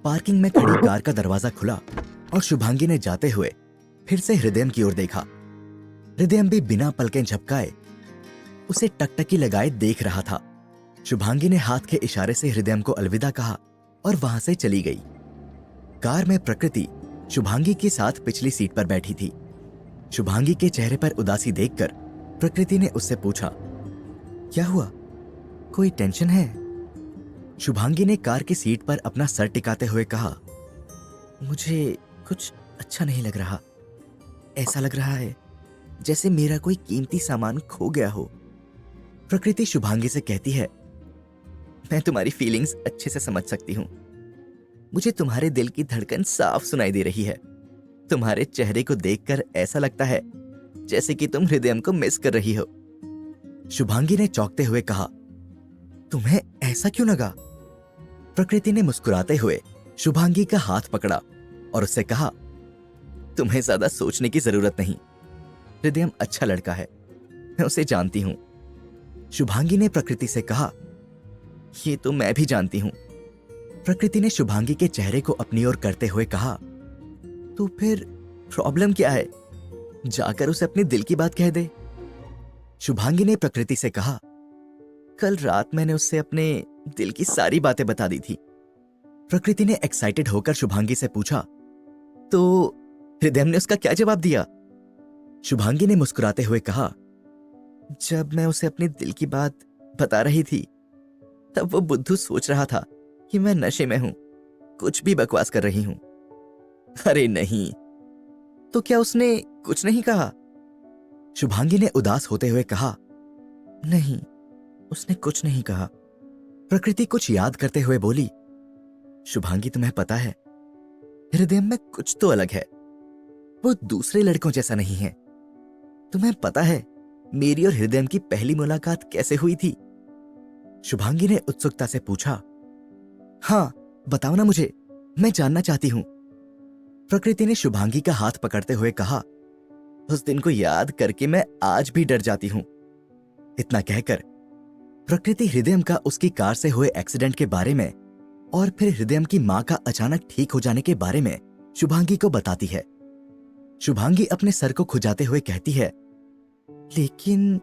पार्किंग में खड़ी कार का दरवाजा खुला और शुभांगी ने जाते हुए फिर से हृदयम की ओर देखा। हृदयम भी बिना पलकें झपकाए उसे टकटकी लगाए देख रहा था। शुभांगी ने हाथ के इशारे से हृदयम को अलविदा कहा और वहां से चली गई। कार में प्रकृति शुभांगी के साथ पिछली सीट पर बैठी थी। शुभांगी के चेहरे पर उदासी देखकर प्रकृति ने उससे पूछा, क्या हुआ, कोई टेंशन है? शुभांगी ने कार की सीट पर अपना सर टिकाते हुए कहा, मुझे कुछ अच्छा नहीं लग रहा। ऐसा लग रहा है जैसे मेरा कोई कीमती सामान खो गया हो। प्रकृति शुभांगी से कहती है, मैं तुम्हारी फीलिंग्स अच्छे से समझ सकती हूं। मुझे तुम्हारे दिल की धड़कन साफ सुनाई दे रही है। तुम्हारे चेहरे को देखकर ऐसा लगता है जैसे कि तुम हृदयम को मिस कर रही हो। शुभांगी ने चौंकते हुए कहा, तुम्हें ऐसा क्यों लगा? प्रकृति ने मुस्कुराते हुए शुभांगी का हाथ पकड़ा और उससे कहा, तुम्हें ज्यादा सोचने की जरूरत नहीं। हृदयम अच्छा लड़का है, मैं उसे जानती हूं। शुभांगी ने प्रकृति से कहा, ये तो मैं भी जानती हूं। प्रकृति ने शुभांगी के चेहरे को अपनी ओर करते हुए कहा, तो फिर प्रॉब्लम क्या है? जाकर उसे अपने दिल की बात कह दे। शुभांगी ने प्रकृति से कहा, कल रात मैंने उससे अपने दिल की सारी बातें बता दी थी। प्रकृति ने एक्साइटेड होकर शुभांगी से पूछा, तो हृदयम ने उसका क्या जवाब दिया? शुभांगी ने मुस्कुराते हुए कहा, जब मैं उसे अपने दिल की बात बता रही थी तब वो बुद्धू सोच रहा था कि मैं नशे में हूं, कुछ भी बकवास कर रही हूं। अरे नहीं, तो क्या उसने कुछ नहीं कहा? शुभांगी ने उदास होते हुए कहा, नहीं, उसने कुछ नहीं कहा। प्रकृति कुछ याद करते हुए बोली, शुभांगी तुम्हें पता है, हृदयम में कुछ तो अलग है। वो दूसरे लड़कों जैसा नहीं है। तुम्हें पता है मेरी और हृदयम की पहली मुलाकात कैसे हुई थी? शुभांगी ने उत्सुकता से पूछा। हाँ, बताओ ना मुझे, मैं जानना चाहती हूं। प्रकृति ने शुभांगी का हाथ पकड़ते हुए कहा, उस दिन को याद करके मैं आज भी डर जाती हूं। इतना कहकर प्रकृति हृदयम का उसकी कार से हुए एक्सीडेंट के बारे में और फिर हृदयम की मां का अचानक ठीक हो जाने के बारे में शुभांगी को बताती है। शुभांगी अपने सर को खुजाते हुए कहती है, लेकिन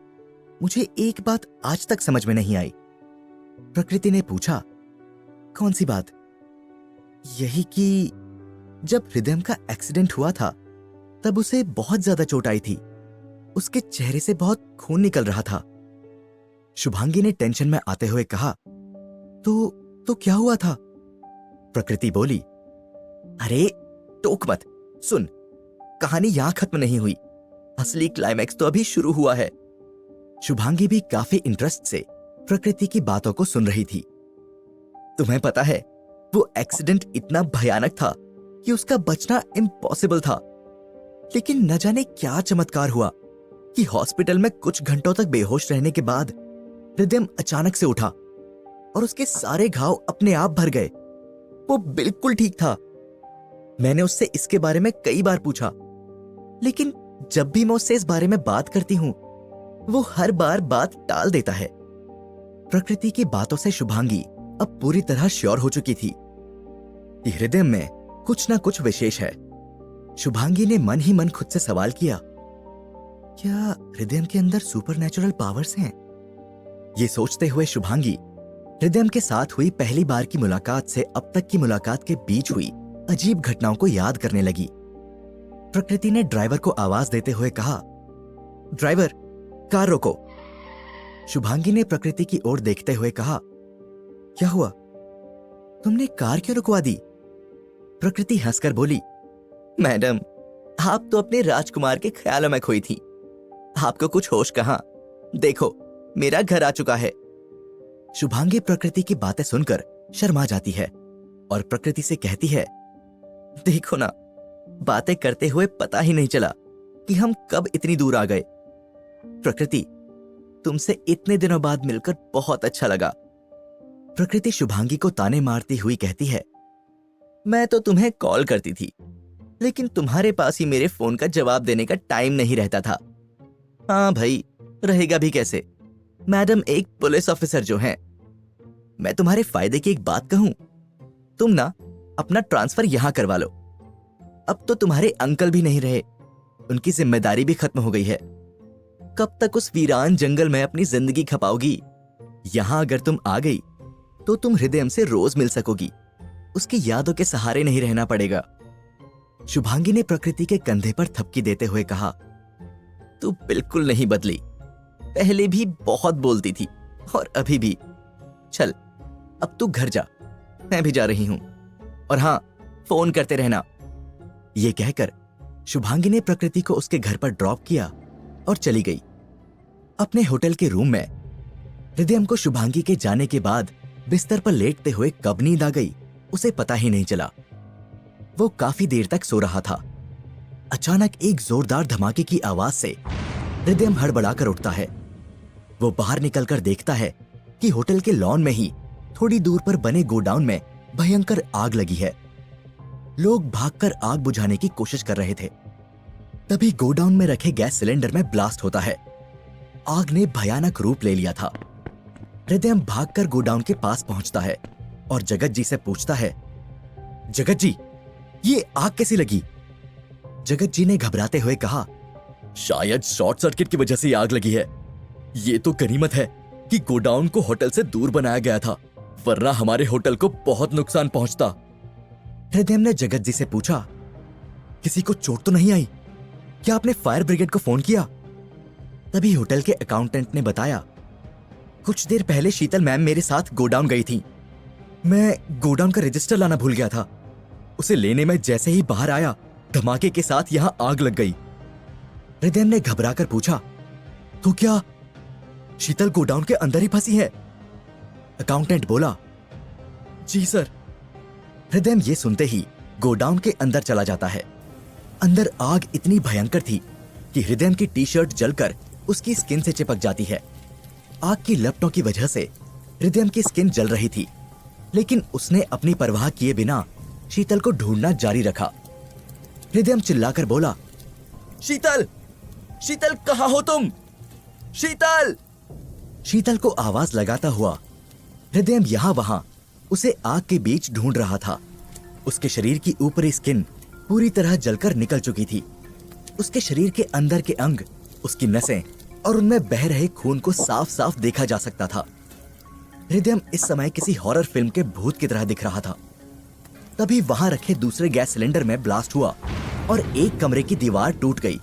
मुझे एक बात आज तक समझ में नहीं आई। प्रकृति ने पूछा, कौन सी बात? यही कि जब हृदयम का एक्सीडेंट हुआ था तब उसे बहुत ज्यादा चोट आई थी। उसके चेहरे से बहुत खून निकल रहा था। शुभांगी ने टेंशन में आते हुए कहा, तो क्या हुआ था? प्रकृति बोली, अरे टोक मत, सुन, कहानी यहां खत्म नहीं हुई, असली क्लाइमैक्स तो अभी शुरू हुआ है। शुभांगी भी काफी इंटरेस्ट से प्रकृति की बातों को सुन रही थी। तुम्हें पता है, वो एक्सीडेंट इतना भयानक था कि उसका बचना इम्पॉसिबल था। लेकिन न जाने क्या चमत्कार हुआ कि हॉस्पिटल में कुछ घंटों तक बेहोश रहने के बाद हृदयम अचानक से उठा और उसके सारे घाव अपने आप भर गए। वो बिल्कुल ठीक था। मैंने उससे इसके बारे में कई बार पूछा, लेकिन जब भी मैं उससे इस बारे में बात करती हूं, वो हर बार बात टाल देता है। प्रकृति की बातों से शुभांगी अब पूरी तरह श्योर हो चुकी थी कि हृदयम में कुछ ना कुछ विशेष है। शुभांगी ने मन ही मन खुद से सवाल किया, क्या हृदयम के अंदर सुपरनैचुरल पावर्स हैं? ये सोचते हुए शुभांगी हृदयम के साथ हुई पहली बार की मुलाकात से अब तक की मुलाकात के बीच हुई अजीब घटनाओं को याद करने लगी। प्रकृति ने ड्राइवर को आवाज देते हुए कहा, ड्राइवर, कार रोको। शुभांगी ने प्रकृति की ओर देखते हुए कहा, क्या हुआ? तुमने कार क्यों रुकवा दी? प्रकृति हंसकर बोली, मैडम, आप तो अपने राजकुमार के ख्यालों में खोई थी। आपको कुछ होश कहां? देखो, मेरा घर आ चुका है। शुभांगी प्रकृति की बातें सुनकर शर्मा जाती है और प्रकृति से कहती है, देखो ना, बातें करते हुए पता ही नहीं चला कि हम कब इतनी दूर आ गए। प्रकृति, तुमसे इतने दिनों बाद मिलकर बहुत अच्छा लगा। प्रकृति शुभांगी को ताने मारती हुई कहती है, मैं तो तुम्हें कॉल करती थी, लेकिन तुम्हारे पास ही मेरे फोन का जवाब देने का टाइम नहीं रहता था। हाँ भाई, रहेगा भी कैसे? मैडम एक पुलिस ऑफिसर जो हैं। मैं तुम्हारे फायदे की एक बात कहूं, तुम ना अपना ट्रांसफर यहां करवा लो। अब तो तुम्हारे अंकल भी नहीं रहे, उनकी जिम्मेदारी भी खत्म हो गई है। कब तक उस वीरान जंगल में अपनी जिंदगी खपाओगी? यहां अगर तुम आ गई तो तुम हृदय से रोज मिल सकोगी, उसकी यादों के सहारे नहीं रहना पड़ेगा। शुभांगी ने प्रकृति के कंधे पर थपकी देते हुए कहा, तू बिल्कुल नहीं बदली, पहले भी बहुत बोलती थी और अभी भी। चल अब तू घर जा, मैं भी जा रही हूं, और हां, फोन करते रहना। यह कहकर शुभांगी ने प्रकृति को उसके घर पर ड्रॉप किया और चली गई। अपने होटल के रूम में हृदय को शुभांगी के जाने के बाद बिस्तर पर लेटते हुए कब नींद आ गई उसे पता ही नहीं चला। वो काफी देर तक सो रहा था। अचानक एक जोरदार धमाके की आवाज से हृदय हड़बड़ाकर उठता है। वो बाहर निकलकर देखता है कि होटल के लॉन में ही थोड़ी दूर पर बने गोडाउन में भयंकर आग लगी है। लोग भागकर आग बुझाने की कोशिश कर रहे थे। तभी गोडाउन में रखे गैस सिलेंडर में ब्लास्ट होता है। आग ने भयानक रूप ले लिया था। हृदय भागकर गोडाउन के पास पहुंचता है और जगत जी से पूछता है, जगत जी, ये आग कैसी लगी? जगत जी ने घबराते हुए कहा, शायद शॉर्ट सर्किट की वजह से आग लगी है। ये तो गनीमत है कि गोडाउन को होटल से दूर बनाया गया था, वरना हमारे होटल को बहुत नुकसान पहुंचता। हृदय ने जगत जी से पूछा, किसी को चोट तो नहीं आई? क्या आपने फायर ब्रिगेड को फोन किया? तभी होटल के अकाउंटेंट ने बताया, कुछ देर पहले शीतल मैम मेरे साथ गोडाउन गई थी। मैं गोडाउन का रजिस्टर लाना भूल गया था। उसे लेने में जैसे ही बाहर आया, धमाके के साथ यहां आग लग गई। हृदय ने घबराकर पूछा, तो क्या शीतल गोडाउन के अंदर ही फंसी है? अकाउंटेंट बोला, जी सर। हृदय ये सुनते ही गोडाउन के अंदर चला जाता है। अंदर आग इतनी भयंकर थी कि हृदय की टी शर्ट जलकर उसकी स्किन से चिपक जाती है। आग की लपटों की वजह से हृदय की स्किन जल रही थी, लेकिन उसने अपनी परवाह किए बिना शीतल को ढूंढना जारी रखा। हृदय चिल्लाकर बोला, शीतल, शीतल कहाँ हो तुम? शीतल! शीतल को आवाज लगाता हुआ हृदय यहां वहां उसे आग के बीच ढूंढ रहा था। उसके शरीर की ऊपरी स्किन पूरी तरह जलकर निकल चुकी थी। उसके शरीर के अंदर के अंग, उसकी नसें और उनमें बह रहे खून को साफ साफ देखा जा सकता था। हृदय इस समय किसी हॉरर फिल्म के भूत की तरह दिख रहा था। तभी वहां रखे दूसरे गैस सिलेंडर में ब्लास्ट हुआ और एक कमरे की दीवार टूट गई।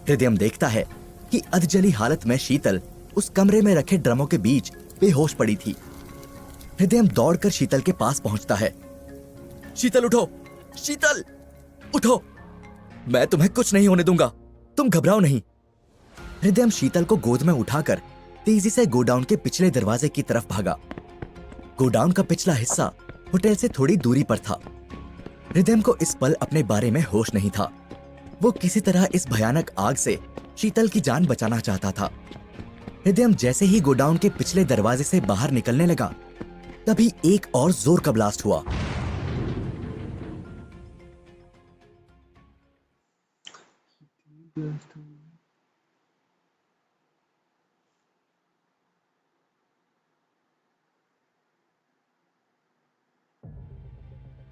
हृदय देखता है कि अधजली हालत में शीतल उस कमरे में रखे ड्रमों के बीच बेहोश पड़ी थी। हृदय दौड़कर शीतल के पास पहुंचता है। शीतल उठो, शीतल उठो, मैं तुम्हें कुछ नहीं होने दूंगा, तुम घबराओ नहीं। हृदय शीतल को गोद में उठाकर तेजी से गोडाउन के पिछले दरवाजे की तरफ भागा। गोडाउन का पिछला हिस्सा होटल से थोड़ी दूरी पर था। हृदय को इस पल अपने बारे में होश नहीं था। वो किसी तरह इस भयानक आग से शीतल की जान बचाना चाहता था। हृदय जैसे ही गोडाउन के पिछले दरवाजे से बाहर निकलने लगा, तभी एक और जोर का ब्लास्ट हुआ।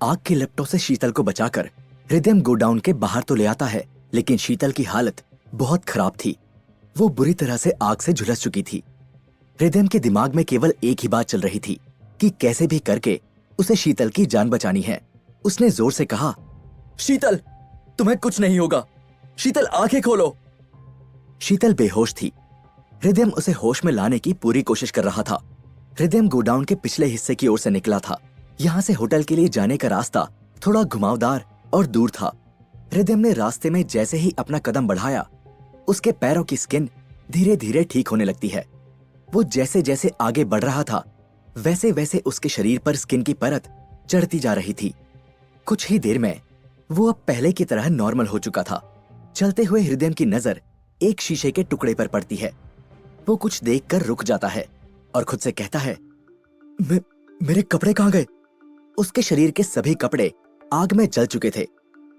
आग के लपटों से शीतल को बचाकर हृदय गोडाउन के बाहर तो ले आता है, लेकिन शीतल की हालत बहुत खराब थी। वो बुरी तरह से आग से झुलस चुकी थी। हृदय के दिमाग में केवल एक ही बात चल रही थी कि कैसे भी करके उसे शीतल की जान बचानी है। उसने जोर से कहा, शीतल, तुम्हें कुछ नहीं होगा, शीतल आंखें खोलो। शीतल बेहोश थी। हृदय उसे होश में लाने की पूरी कोशिश कर रहा था। हृदय गोडाउन के पिछले हिस्से की ओर से निकला था। यहाँ से होटल के लिए जाने का रास्ता थोड़ा घुमावदार और दूर था। हृदय ने रास्ते में जैसे ही अपना कदम बढ़ाया, उसके पैरों की स्किन धीरे धीरे ठीक होने लगती है। वो जैसे जैसे आगे बढ़ रहा था, वैसे वैसे उसके शरीर पर स्किन की परत चढ़ती जा रही थी। कुछ ही देर में वो अब पहले की तरह नॉर्मल हो चुका था। चलते हुए हृदय की नजर एक शीशे के टुकड़े पर पड़ती है। वो कुछ देखकर रुक जाता है और खुद से कहता है, मेरे कपड़े कहाँ गए? उसके शरीर के सभी कपड़े आग में जल चुके थे।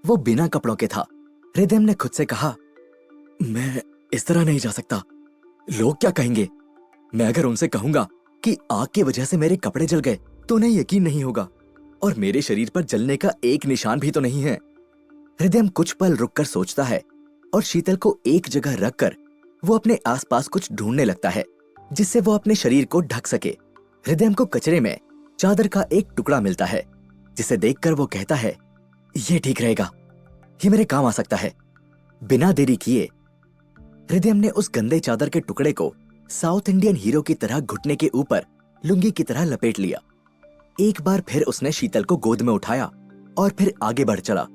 वो बिना कपड़ों के था। हृदय ने खुद से कहा, मैं इस तरह नहीं जा सकता। लोग क्या कहेंगे? मैं अगर उनसे कहूंगा कि आग की वजह से मेरे कपड़े जल गए तो उन्हें यकीन नहीं होगा, और मेरे शरीर पर जलने का एक निशान भी तो नहीं है। हृदय कुछ पल रुककर सोचता है और शीतल को एक जगह रखकर वो अपने आसपास कुछ ढूंढने लगता है जिससे वो अपने शरीर को ढक सके। हृदय को कचरे में चादर का एक टुकड़ा मिलता है जिसे देखकर वो कहता है, ये ठीक रहेगा, ये मेरे काम आ सकता है। बिना देरी किए हृदय ने उस गंदे चादर के टुकड़े को साउथ इंडियन हीरो की तरह घुटने के ऊपर लुंगी की तरह लपेट लिया। एक बार फिर उसने शीतल को गोद में उठाया और फिर आगे बढ़ चला।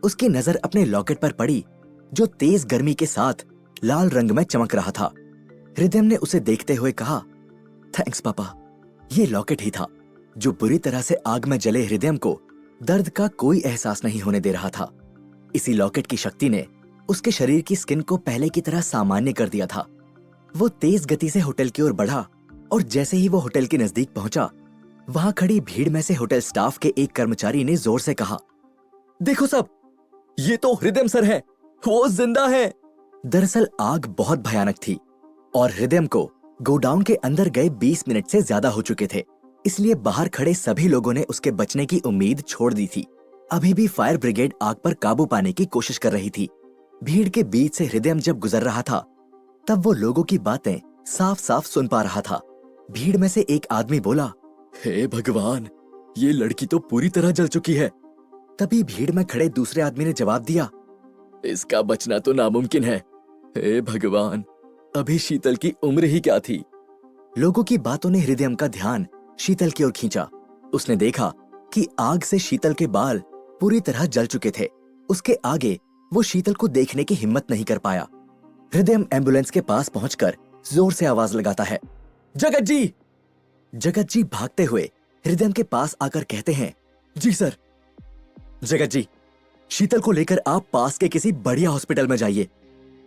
उसकी नजर अपने लॉकेट पर पड़ी जो तेज गर्मी के साथ लाल रंग में चमक रहा था। हृदय ने उसे देखते हुए कहा, थैंक्स पापा। ये लॉकेट ही था जो बुरी तरह से आग में जले हृदय को दर्द का कोई एहसास नहीं होने दे रहा था। इसी लॉकेट की शक्ति ने उसके शरीर की स्किन को पहले की तरह सामान्य कर दिया था। वो तेज गति से होटल की ओर बढ़ा और जैसे ही वो होटल के नजदीक पहुंचा, वहां खड़ी भीड़ में से होटल स्टाफ के एक कर्मचारी ने जोर से कहा, देखो सब, ये तो हृदय सर है, वो जिंदा है। दरअसल आग बहुत भयानक थी और हृदय को गोडाउन के अंदर गए 20 मिनट से ज्यादा हो चुके थे, इसलिए बाहर खड़े सभी लोगों ने उसके बचने की उम्मीद छोड़ दी थी। अभी भी फायर ब्रिगेड आग पर काबू पाने की कोशिश कर रही थी। भीड़ के बीच से हृदय जब गुजर रहा था तब वो लोगों की बातें साफ साफ सुन पा रहा था। भीड़ में से एक आदमी बोला, हे भगवान, ये लड़की तो पूरी तरह जल चुकी है। तभी भीड़ में खड़े दूसरे आदमी ने जवाब दिया, इसका बचना तो नामुमकिन है। हे भगवान, अभी शीतल की उम्र ही क्या थी। लोगों की बातों ने हृदय का ध्यान शीतल की ओर खींचा। उसने देखा कि आग से शीतल के बाल पूरी तरह जल चुके थे। उसके आगे वो शीतल को देखने की हिम्मत नहीं कर पाया। हृदय एम्बुलेंस के पास पहुंचकर जोर से आवाज लगाता है, जगत जी। जगत जी भागते हुए हृदय के पास आकर कहते हैं, जी सर। जगत जी, शीतल को लेकर आप पास के किसी बढ़िया हॉस्पिटल में जाइए।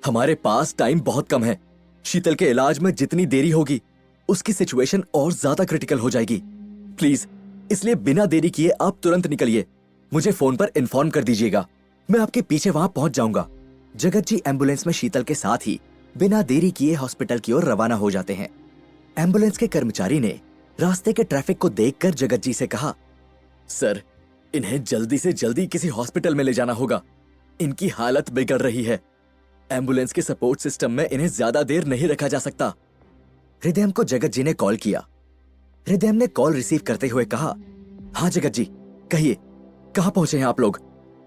हमारे पास टाइम बहुत कम है। शीतल के इलाज में जितनी देरी होगी उसकी सिचुएशन और ज्यादा क्रिटिकल हो जाएगी। प्लीज, इसलिए बिना देरी किए आप तुरंत निकलिए। मुझे फोन पर इन्फॉर्म कर दीजिएगा, मैं आपके पीछे वहां पहुंच जाऊंगा। जगत जी एम्बुलेंस में शीतल के साथ ही बिना देरी किए हॉस्पिटल की ओर रवाना हो जाते हैं। एम्बुलेंस के कर्मचारी ने रास्ते के ट्रैफिक को देखकर जगत जी से कहा, सर, इन्हें जल्दी से जल्दी किसी हॉस्पिटल में ले जाना होगा। इनकी हालत बिगड़ रही है। एम्बुलेंस के सपोर्ट सिस्टम में इन्हें ज्यादा देर नहीं रखा जा सकता। हृदय को जगत जी ने कॉल किया। हृदय ने कॉल रिसीव करते हुए कहा, हाँ जगत जी, कहिए, कहां पहुंचे हैं आप लोग?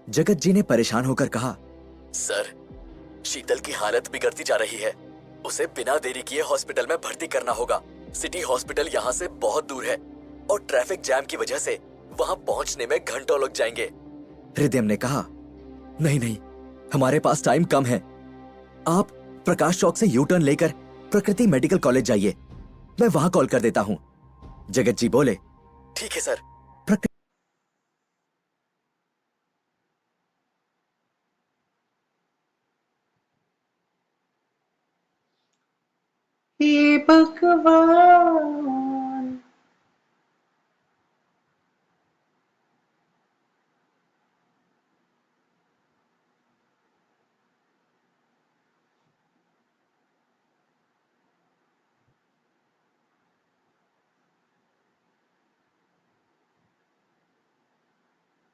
जगत जी ने परेशान होकर कहा, सर, शीतल की हालत बिगड़ती जा रही है। उसे बिना देरी किए हॉस्पिटल में भर्ती करना होगा। सिटी हॉस्पिटल यहाँ से बहुत दूर है और ट्रैफिक जैम की वजह से वहां पहुंचने में घंटों लग जाएंगे। हृदय ने कहा, नहीं नहीं, हमारे पास टाइम कम है। आप प्रकाश चौक से यू टर्न लेकर प्रकृति मेडिकल कॉलेज जाइए, मैं वहां कॉल कर देता हूं। जगत जी बोले, ठीक है सर। हे भगवान।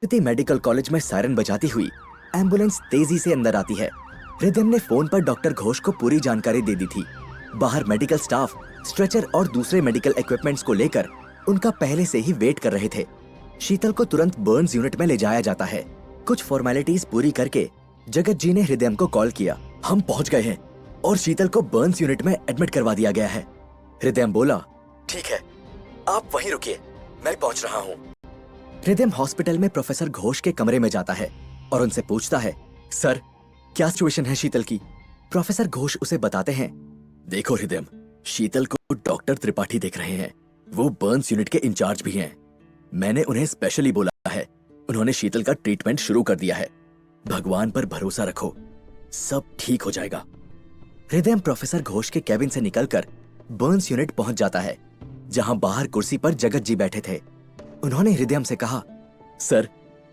प्रकृति मेडिकल कॉलेज में सायरन बजाती हुई एम्बुलेंस तेजी से अंदर आती है। हृदय ने फोन पर डॉक्टर घोष को पूरी जानकारी दे दी थी। बाहर मेडिकल स्टाफ स्ट्रेचर और दूसरे मेडिकल इक्विपमेंट्स को लेकर उनका पहले से ही वेट कर रहे थे। शीतल को तुरंत बर्न्स यूनिट में ले जाया जाता है। कुछ फॉर्मेलिटीज पूरी करके जगत जी ने हृदय को कॉल किया, हम पहुंच गए हैं और शीतल को बर्न्स यूनिट में एडमिट करवा दिया गया है। हृदय बोला, ठीक है, आप वहीं रुकिए, मैं पहुंच रहा हूँ। हृदय हॉस्पिटल में प्रोफेसर घोष के कमरे में जाता है और उनसे पूछता है, सर, क्या सिचुएशन है शीतल की? प्रोफेसर घोष उसे बताते हैं, देखो हृदय, शीतल को डॉक्टर त्रिपाठी देख रहे हैं। वो बर्न्स यूनिट के इंचार्ज भी हैं। मैंने उन्हें स्पेशली बोला है। उन्होंने शीतल का ट्रीटमेंट शुरू कर दिया है। भगवान पर भरोसा रखो, सब ठीक हो जाएगा। हृदय प्रोफेसर घोष के कैबिन से निकलकर बर्न्स यूनिट पहुंच जाता है, जहां बाहर कुर्सी पर जगत जी बैठे थे। उन्होंने हृदय से कहा, सर,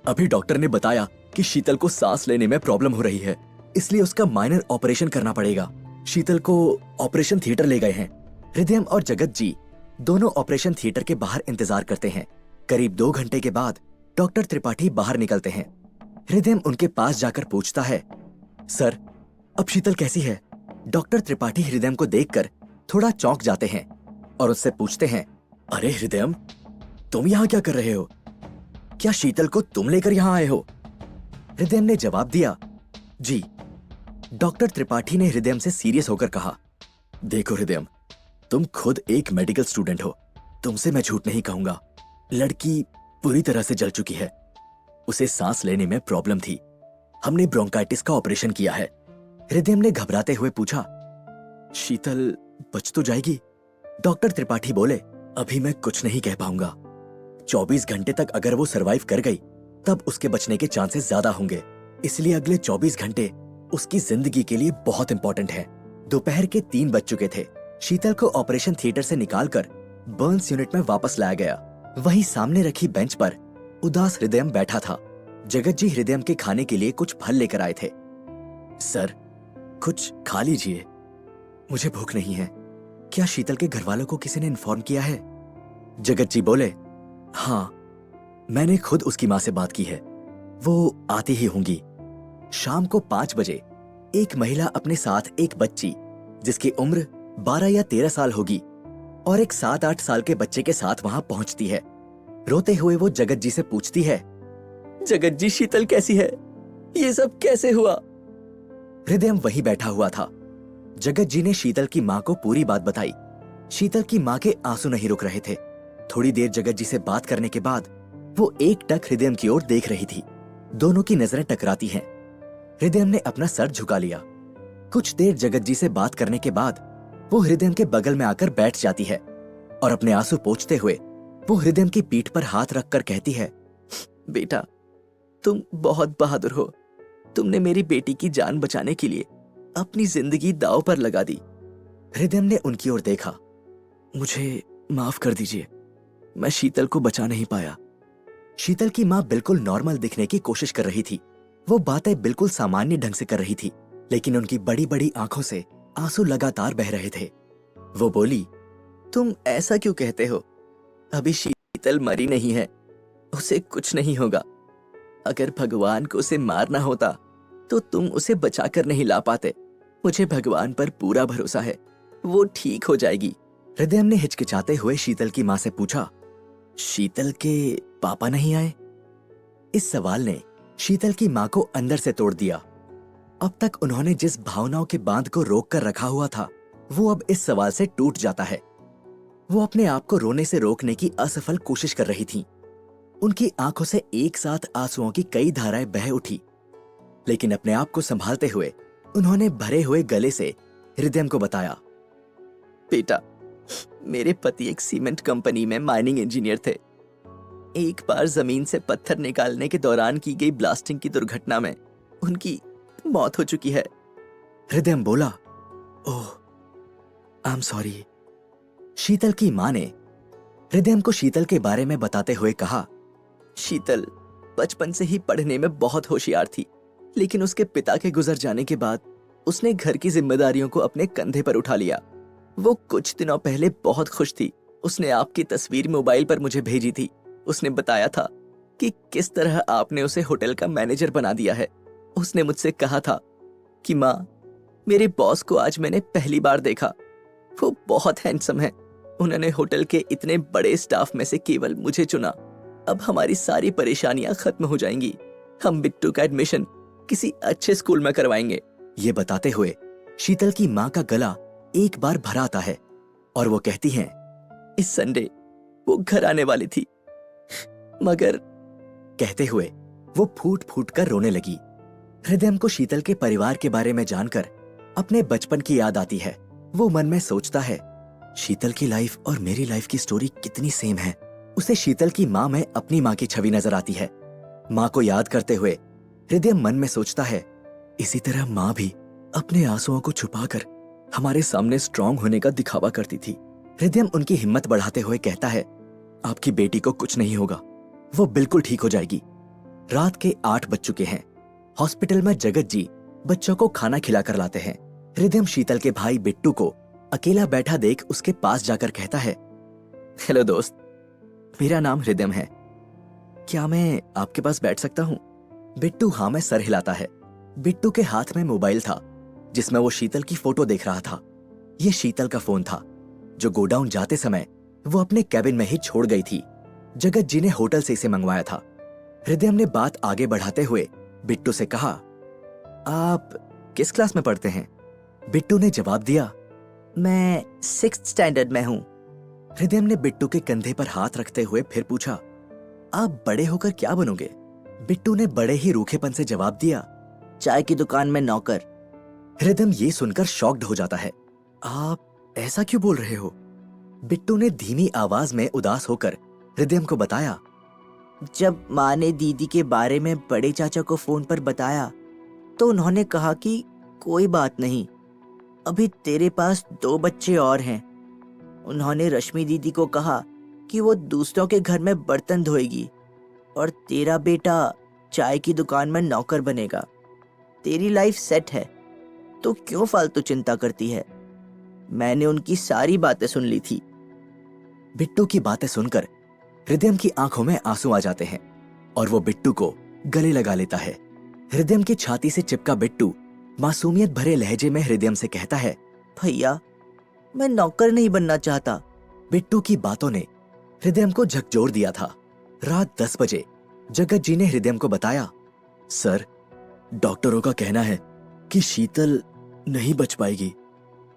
अभी डॉक्टर ने बताया कि शीतल को सांस लेने में प्रॉब्लम हो रही है, इसलिए उसका माइनर ऑपरेशन करना पड़ेगा। शीतल को ऑपरेशन थिएटर ले गए हैं। हृदयम और जगत जी दोनों ऑपरेशन थिएटर के बाहर इंतजार करते हैं। करीब 2 घंटे के बाद डॉक्टर त्रिपाठी बाहर निकलते हैं। हृदयम उनके पास जाकर पूछता है, सर, अब शीतल कैसी है? डॉक्टर त्रिपाठी हृदयम को देखकर थोड़ा चौंक जाते हैं और उससे पूछते हैं, अरे हृदयम, तुम यहाँ क्या कर रहे हो? क्या शीतल को तुम लेकर यहाँ आए हो? हृदयम ने जवाब दिया, जी। डॉक्टर त्रिपाठी ने हृदयम से सीरियस होकर कहा, देखो हृदयम, तुम खुद एक मेडिकल स्टूडेंट हो, तुमसे मैं झूठ नहीं कहूंगा। लड़की पूरी तरह से जल चुकी है, उसे सांस लेने में प्रॉब्लम थी। हमने ब्रोंकाइटिस का ऑपरेशन किया है। हृदयम ने घबराते हुए पूछा, शीतल बच तो जाएगी? डॉक्टर त्रिपाठी बोले, अभी मैं कुछ नहीं कह पाऊंगा। 24 घंटे तक अगर वो सरवाइव कर गई तब उसके बचने के चांसेस ज्यादा होंगे, इसलिए अगले 24 घंटे उसकी जिंदगी के लिए बहुत इंपॉर्टेंट है। दोपहर के 3 बज चुके थे। शीतल को ऑपरेशन थिएटर से निकालकर बर्न्स यूनिट में वापस लाया गया। वहीं सामने रखी बेंच पर उदास हृदयम बैठा था। जगत जी हृदयम के खाने के लिए कुछ फल लेकर आए थे। सर, कुछ खा लीजिए, मुझे भूख नहीं है। क्या शीतल के घर वालों को किसी ने इन्फॉर्म किया है? जगत जी बोले, हाँ, मैंने खुद उसकी माँ से बात की है, वो आती ही होंगी। शाम को 5 बजे एक महिला अपने साथ एक बच्ची जिसकी उम्र 12 या 13 साल होगी और एक 7-8 साल के बच्चे के साथ वहां पहुंचती है। रोते हुए वो जगत जी से पूछती है, जगत जी, शीतल कैसी है? ये सब कैसे हुआ? हृदयम वही बैठा हुआ था। जगत जी ने शीतल की माँ को पूरी बात बताई। शीतल की माँ के आंसू नहीं रुक रहे थे। थोड़ी देर जगत जी से बात करने के बाद वो एकटक हृदयम की ओर देख रही थी। दोनों की नजरें टकराती हैं। हृदयम ने अपना सर झुका लिया। कुछ देर जगत जी से बात करने के बाद वो हृदयम के बगल में आकर बैठ जाती है और अपने आंसू पोंछते हुए वो हृदयम की पीठ पर हाथ रखकर कहती है, बेटा, तुम बहुत बहादुर हो। तुमने मेरी बेटी की जान बचाने के लिए अपनी जिंदगी दांव पर लगा दी। हृदयम ने उनकी ओर देखा। मुझे माफ कर दीजिए, मैं शीतल को बचा नहीं पाया। शीतल की माँ बिल्कुल नॉर्मल दिखने की कोशिश कर रही थी। वो बातें बिल्कुल सामान्य ढंग से कर रही थी, लेकिन उनकी बड़ी बड़ी आंखों से आंसू लगातार बह रहे थे। वो बोली, तुम ऐसा क्यों कहते हो? अभी शीतल मरी नहीं है, उसे कुछ नहीं होगा। अगर भगवान को उसे मारना होता तो तुम उसे बचाकर नहीं ला पाते। मुझे भगवान पर पूरा भरोसा है, वो ठीक हो जाएगी। हृदयम ने हिचकिचाते हुए शीतल की माँ से पूछा, शीतल के पापा नहीं आए? इस सवाल ने शीतल की माँ को अंदर से तोड़ दिया। अब तक उन्होंने जिस भावनाओं के बांध को रोक कर रखा हुआ था, वो अब इस सवाल से टूट जाता है। वो अपने आप को रोने से रोकने की असफल कोशिश कर रही थीं। उनकी आंखों से एक साथ आंसुओं की कई धाराएं बह उठी, लेकिन अपने आप को संभालते हुए उन्होंने भरे हुए गले से हृदयम को बताया, बेटा, मेरे पति एक सीमेंट कंपनी में माइनिंग इंजीनियर थे। एक बार जमीन से पत्थर निकालने के दौरान की गई ब्लास्टिंग की दुर्घटना में उनकी मौत हो चुकी है। हृदयम बोला, ओह, आई एम सॉरी। शीतल की मां ने हृदयम को शीतल के बारे में बताते हुए कहा, शीतल बचपन से ही पढ़ने में बहुत होशियार थी, लेकिन उसके पिता के गुजर जाने के बाद उसने घर की जिम्मेदारियों को अपने कंधे पर उठा लिया। वो कुछ दिनों पहले बहुत खुश थी। उसने आपकी तस्वीर मोबाइल पर मुझे भेजी थी। उसने बताया था कि किस तरह आपने उसे होटल का मैनेजर बना दिया है। उसने मुझसे कहा था कि माँ, मेरे बॉस को आज मैंने पहली बार देखा। वो बहुत हैंडसम है। उन्होंने होटल के इतने बड़े स्टाफ में से केवल मुझे चुना। अब हमारी सारी परेशानियां खत्म हो जाएंगी। हम बिट्टू का एडमिशन किसी अच्छे स्कूल में करवाएंगे। ये बताते हुए शीतल की माँ का गला एक बार भरा आता है और वो कहती हैं, इस संडे वो घर आने वाली थी, मगर कहते हुए वो फूट फूट कर रोने लगी। हृदयम को शीतल के परिवार के बारे में जानकर अपने बचपन की याद आती है। वो मन में सोचता है, शीतल की लाइफ और मेरी लाइफ की स्टोरी कितनी सेम है। उसे शीतल की माँ में अपनी माँ की छवि नजर आती है। माँ को याद करते हुए हृदयम मन में सोचता है, इसी तरह माँ भी अपने आंसुओं को छुपाकर हमारे सामने स्ट्रांग होने का दिखावा करती थी। हृदयम उनकी हिम्मत बढ़ाते हुए कहता है, आपकी बेटी को कुछ नहीं होगा, वो बिल्कुल ठीक हो जाएगी। रात के 8 बज चुके हैं। हॉस्पिटल में जगत जी बच्चों को खाना खिलाकर लाते हैं। हृदयम शीतल के भाई बिट्टू को अकेला बैठा देख उसके पास जाकर कहता है, हेलो दोस्त, मेरा नाम हृदयम है, क्या मैं आपके पास बैठ सकता हूँ? बिट्टू हाँ में सर हिलाता है। बिट्टू के हाथ में मोबाइल था जिसमें वो शीतल की फोटो देख रहा था। ये शीतल का फोन था जो गोडाउन जाते समय वो अपने कैबिन में ही छोड़ गई थी। जगत जी ने होटल से इसे मंगवाया था। हृदयम ने बात आगे बढ़ाते हुए बिट्टू से कहा, आप किस क्लास में पढ़ते हैं? बिट्टू ने जवाब दिया, मैं 6th स्टैंडर्ड में हूं। हृदयम ने बिट्टू के कंधे पर हाथ रखते हुए फिर पूछा, आप बड़े होकर क्या बनोगे? बिट्टू ने बड़े ही रूखेपन से जवाब दिया, चाय की दुकान में नौकर। हृदयम ये सुनकर शॉक्ड हो जाता है। आप ऐसा क्यों बोल रहे हो? बिट्टू ने धीमी आवाज में उदास होकर हृदयम को बताया, जब माँ ने दीदी के बारे में बड़े चाचा को फोन पर बताया तो उन्होंने कहा कि कोई बात नहीं, अभी तेरे पास 2 बच्चे और हैं। उन्होंने रश्मि दीदी को कहा कि वो दूसरों के घर में बर्तन धोएगी और तेरा बेटा चाय की दुकान में नौकर बनेगा। तेरी लाइफ सेट है, तो क्यों फालतू चिंता करती है? मैंने उनकी सारी बातें सुन ली थी। बिट्टू की बातें सुनकर हृदयम की आंखों में आंसू आ जाते हैं और वो बिट्टू को गले लगा लेता है। हृदयम की छाती से चिपका बिट्टू मासूमियत भरे लहजे में हृदयम से कहता है, भैया मैं नौकर नहीं बनना चाहता। बिट्टू की बातों ने हृदयम को झकझोर दिया था। रात 10 बजे जगत जी ने हृदयम को बताया, सर, डॉक्टरों का कहना है कि शीतल नहीं बच पाएगी।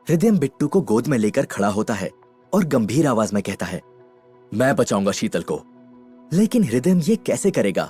हृदयम बिट्टू को गोद में लेकर खड़ा होता है और गंभीर आवाज में कहता है, मैं बचाऊंगा शीतल को। लेकिन हृदयम ये कैसे करेगा?